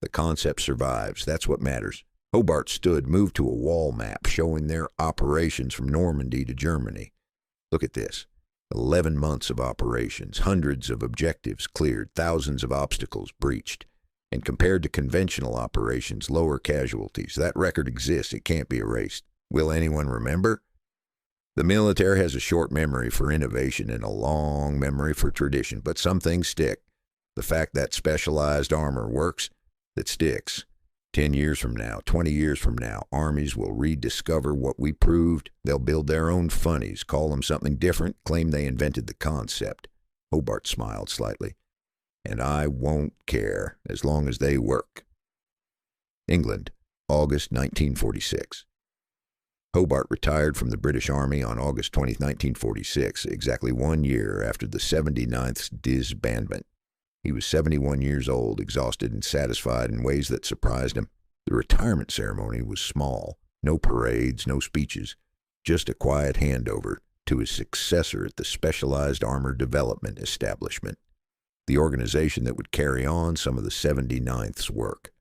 The concept survives. That's what matters. Hobart stood, moved to a wall map showing their operations from Normandy to Germany. Look at this. 11 months of operations, hundreds of objectives cleared, thousands of obstacles breached. And compared to conventional operations, lower casualties. That record exists. It can't be erased. Will anyone remember? The military has a short memory for innovation and a long memory for tradition, but some things stick. The fact that specialized armor works, that sticks. 10 years from now, 20 years from now, armies will rediscover what we proved. They'll build their own funnies, call them something different, claim they invented the concept. Hobart smiled slightly. And I won't care as long as they work. England, August 1946. Hobart retired from the British Army on August 20, 1946, exactly 1 year after the 79th's disbandment. He was 71 years old, exhausted and satisfied in ways that surprised him. The retirement ceremony was small. No parades, no speeches, just a quiet handover to his successor at the Specialized Armor Development Establishment, the organization that would carry on some of the 79th's work.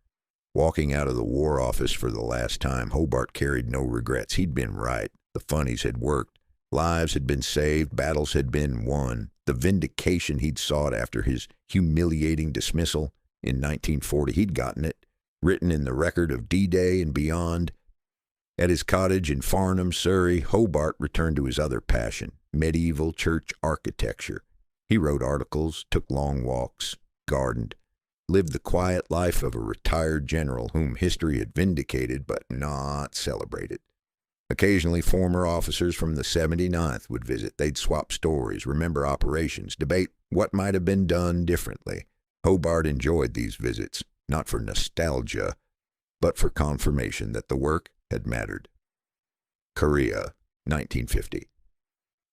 Walking out of the War Office for the last time, Hobart carried no regrets. He'd been right. The Funnies had worked. Lives had been saved. Battles had been won. The vindication he'd sought after his humiliating dismissal in 1940, he'd gotten it, written in the record of D-Day and beyond. At his cottage in Farnham, Surrey, Hobart returned to his other passion, medieval church architecture. He wrote articles, took long walks, gardened, lived the quiet life of a retired general whom history had vindicated but not celebrated. Occasionally, former officers from the 79th would visit. They'd swap stories, remember operations, debate what might have been done differently. Hobart enjoyed these visits, not for nostalgia, but for confirmation that the work had mattered. Korea, 1950.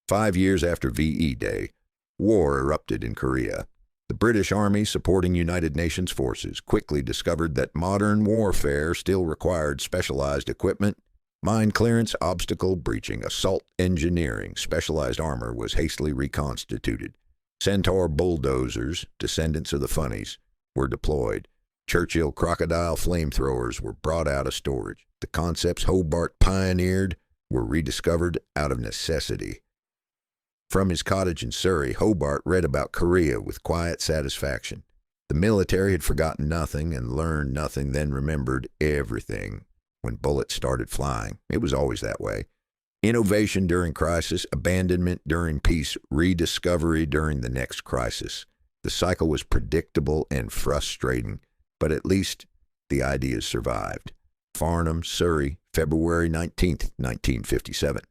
5 years after VE Day, war erupted in Korea. The British Army, supporting United Nations forces, quickly discovered that modern warfare still required specialized equipment. Mine clearance, obstacle breaching, assault engineering, specialized armor was hastily reconstituted. Centaur bulldozers, descendants of the Funnies, were deployed. Churchill crocodile flamethrowers were brought out of storage. The concepts Hobart pioneered were rediscovered out of necessity. From his cottage in Surrey, Hobart read about Korea with quiet satisfaction. The military had forgotten nothing and learned nothing, then remembered everything. When bullets started flying, it was always that way. Innovation during crisis, abandonment during peace, rediscovery during the next crisis. The cycle was predictable and frustrating, but at least the ideas survived. Farnham, Surrey, February 19th, 1957.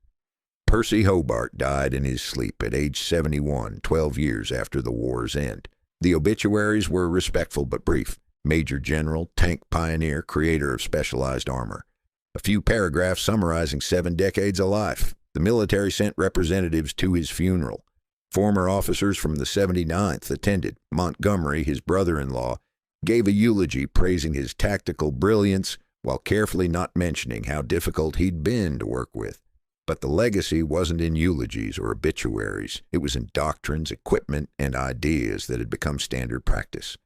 Percy Hobart died in his sleep at age 71, 12 years after the war's end. The obituaries were respectful but brief. Major General, tank pioneer, creator of specialized armor. A few paragraphs summarizing 7 decades of life. The military sent representatives to his funeral. Former officers from the 79th attended. Montgomery, his brother-in-law, gave a eulogy praising his tactical brilliance while carefully not mentioning how difficult he'd been to work with. But the legacy wasn't in eulogies or obituaries. It was in doctrines, equipment, and ideas that had become standard practice.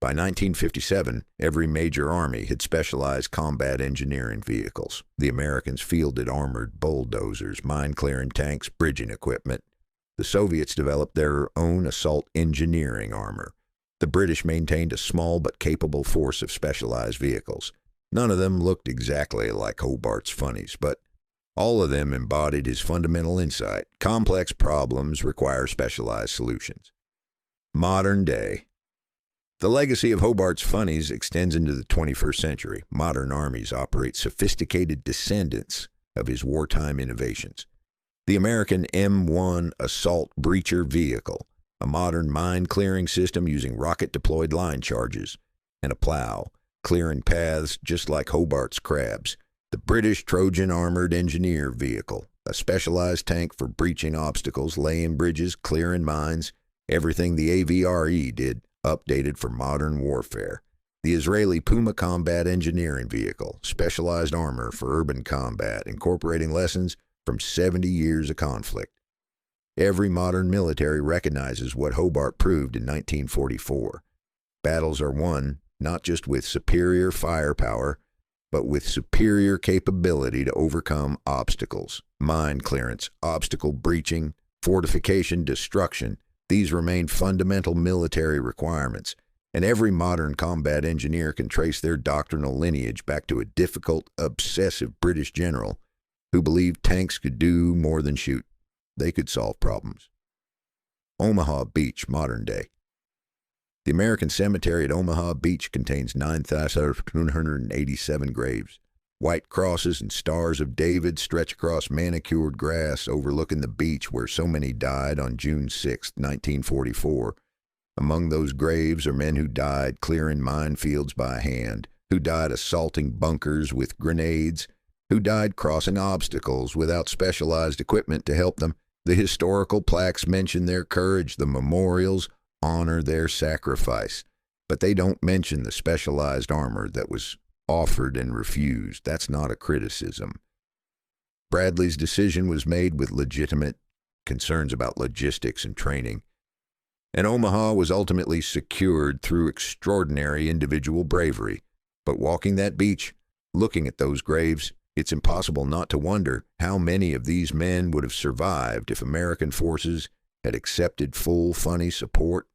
By 1957, every major army had specialized combat engineering vehicles. The Americans fielded armored bulldozers, mine-clearing tanks, bridging equipment. The Soviets developed their own assault engineering armor. The British maintained a small but capable force of specialized vehicles. None of them looked exactly like Hobart's Funnies, but all of them embodied his fundamental insight. Complex problems require specialized solutions. Modern day. The legacy of Hobart's Funnies extends into the 21st century. Modern armies operate sophisticated descendants of his wartime innovations. The American M1 assault breacher vehicle, a modern mine-clearing system using rocket-deployed line charges, and a plow, clearing paths just like Hobart's crabs. The British Trojan armored engineer vehicle, a specialized tank for breaching obstacles, laying bridges, clearing mines, everything the AVRE did, updated for modern warfare. The Israeli Puma combat engineering vehicle, specialized armor for urban combat, incorporating lessons from 70 years of conflict. Every modern military recognizes what Hobart proved in 1944. Battles are won not just with superior firepower, but with superior capability to overcome obstacles. Mine clearance, obstacle breaching, fortification destruction, these remain fundamental military requirements, and every modern combat engineer can trace their doctrinal lineage back to a difficult, obsessive British general who believed tanks could do more than shoot. They could solve problems. Omaha Beach, modern day. The American cemetery at Omaha Beach contains 9,287 graves. White crosses and stars of David stretch across manicured grass overlooking the beach where so many died on June 6, 1944. Among those graves are men who died clearing minefields by hand, who died assaulting bunkers with grenades, who died crossing obstacles without specialized equipment to help them. The historical plaques mention their courage. The memorials honor their sacrifice. But they don't mention the specialized armor that was offered and refused. That's not a criticism. Bradley's decision was made with legitimate concerns about logistics and training. And Omaha was ultimately secured through extraordinary individual bravery. But walking that beach, looking at those graves, it's impossible not to wonder how many of these men would have survived if American forces had accepted full Funny support.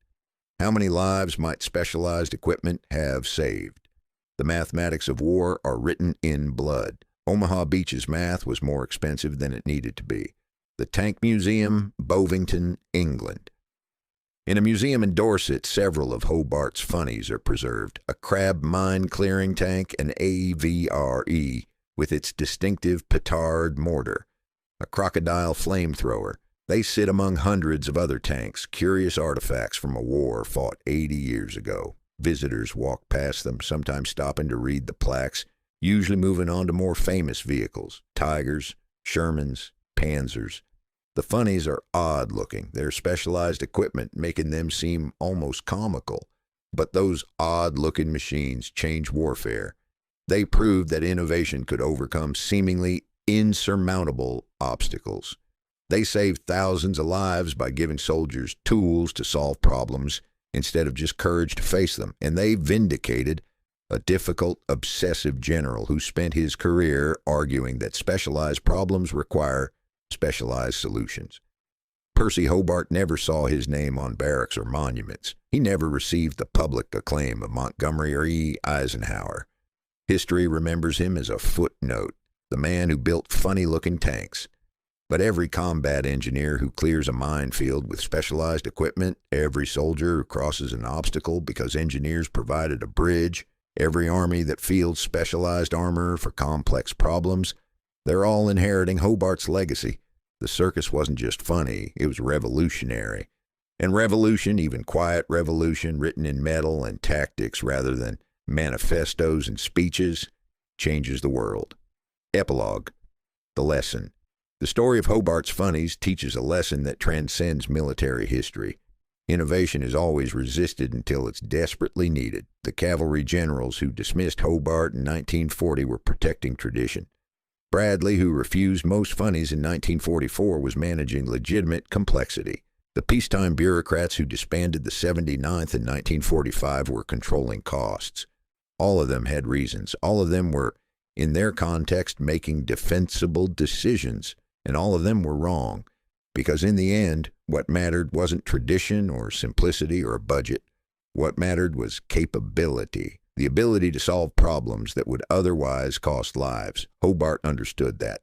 How many lives might specialized equipment have saved? The mathematics of war are written in blood. Omaha Beach's math was more expensive than it needed to be. The Tank Museum, Bovington, England. In a museum in Dorset, several of Hobart's Funnies are preserved. A crab mine-clearing tank, an AVRE, with its distinctive petard mortar, a crocodile flamethrower. They sit among hundreds of other tanks, curious artifacts from a war fought 80 years ago. Visitors walk past them, sometimes stopping to read the plaques, usually moving on to more famous vehicles, Tigers, Shermans, Panzers. The Funnies are odd-looking, their specialized equipment making them seem almost comical. But those odd-looking machines change warfare. They proved that innovation could overcome seemingly insurmountable obstacles. They saved thousands of lives by giving soldiers tools to solve problems instead of just courage to face them. And they vindicated a difficult, obsessive general who spent his career arguing that specialized problems require specialized solutions. Percy Hobart never saw his name on barracks or monuments. He never received the public acclaim of Montgomery or E. Eisenhower. History remembers him as a footnote, the man who built funny-looking tanks. But every combat engineer who clears a minefield with specialized equipment, every soldier who crosses an obstacle because engineers provided a bridge, every army that fields specialized armor for complex problems, they're all inheriting Hobart's legacy. The circus wasn't just funny, it was revolutionary. And revolution, even quiet revolution written in metal and tactics rather than manifestos and speeches, changes the world. Epilogue. The lesson. The story of Hobart's Funnies teaches a lesson that transcends military history. Innovation is always resisted until it's desperately needed. The cavalry generals who dismissed Hobart in 1940 were protecting tradition. Bradley, who refused most Funnies in 1944, was managing legitimate complexity. The peacetime bureaucrats who disbanded the 79th in 1945 were controlling costs. All of them had reasons. All of them were, in their context, making defensible decisions, and all of them were wrong. Because in the end, what mattered wasn't tradition or simplicity or a budget. What mattered was capability, the ability to solve problems that would otherwise cost lives. Hobart understood that.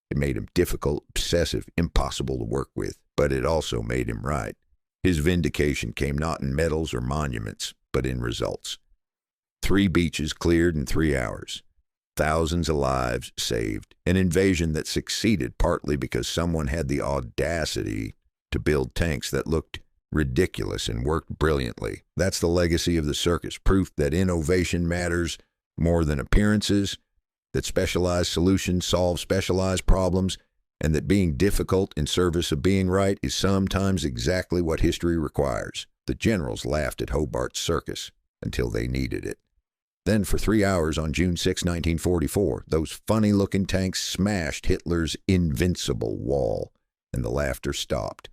It made him difficult, obsessive, impossible to work with, but it also made him right. His vindication came not in medals or monuments, but in results. 3 beaches cleared in 3 hours. Thousands of lives saved. An invasion that succeeded partly because someone had the audacity to build tanks that looked ridiculous and worked brilliantly. That's the legacy of the circus, proof that innovation matters more than appearances, that specialized solutions solve specialized problems, and that being difficult in service of being right is sometimes exactly what history requires. The generals laughed at Hobart's circus until they needed it. Then for 3 hours on June 6, 1944, those funny-looking tanks smashed Hitler's Invincible wall, and the laughter stopped.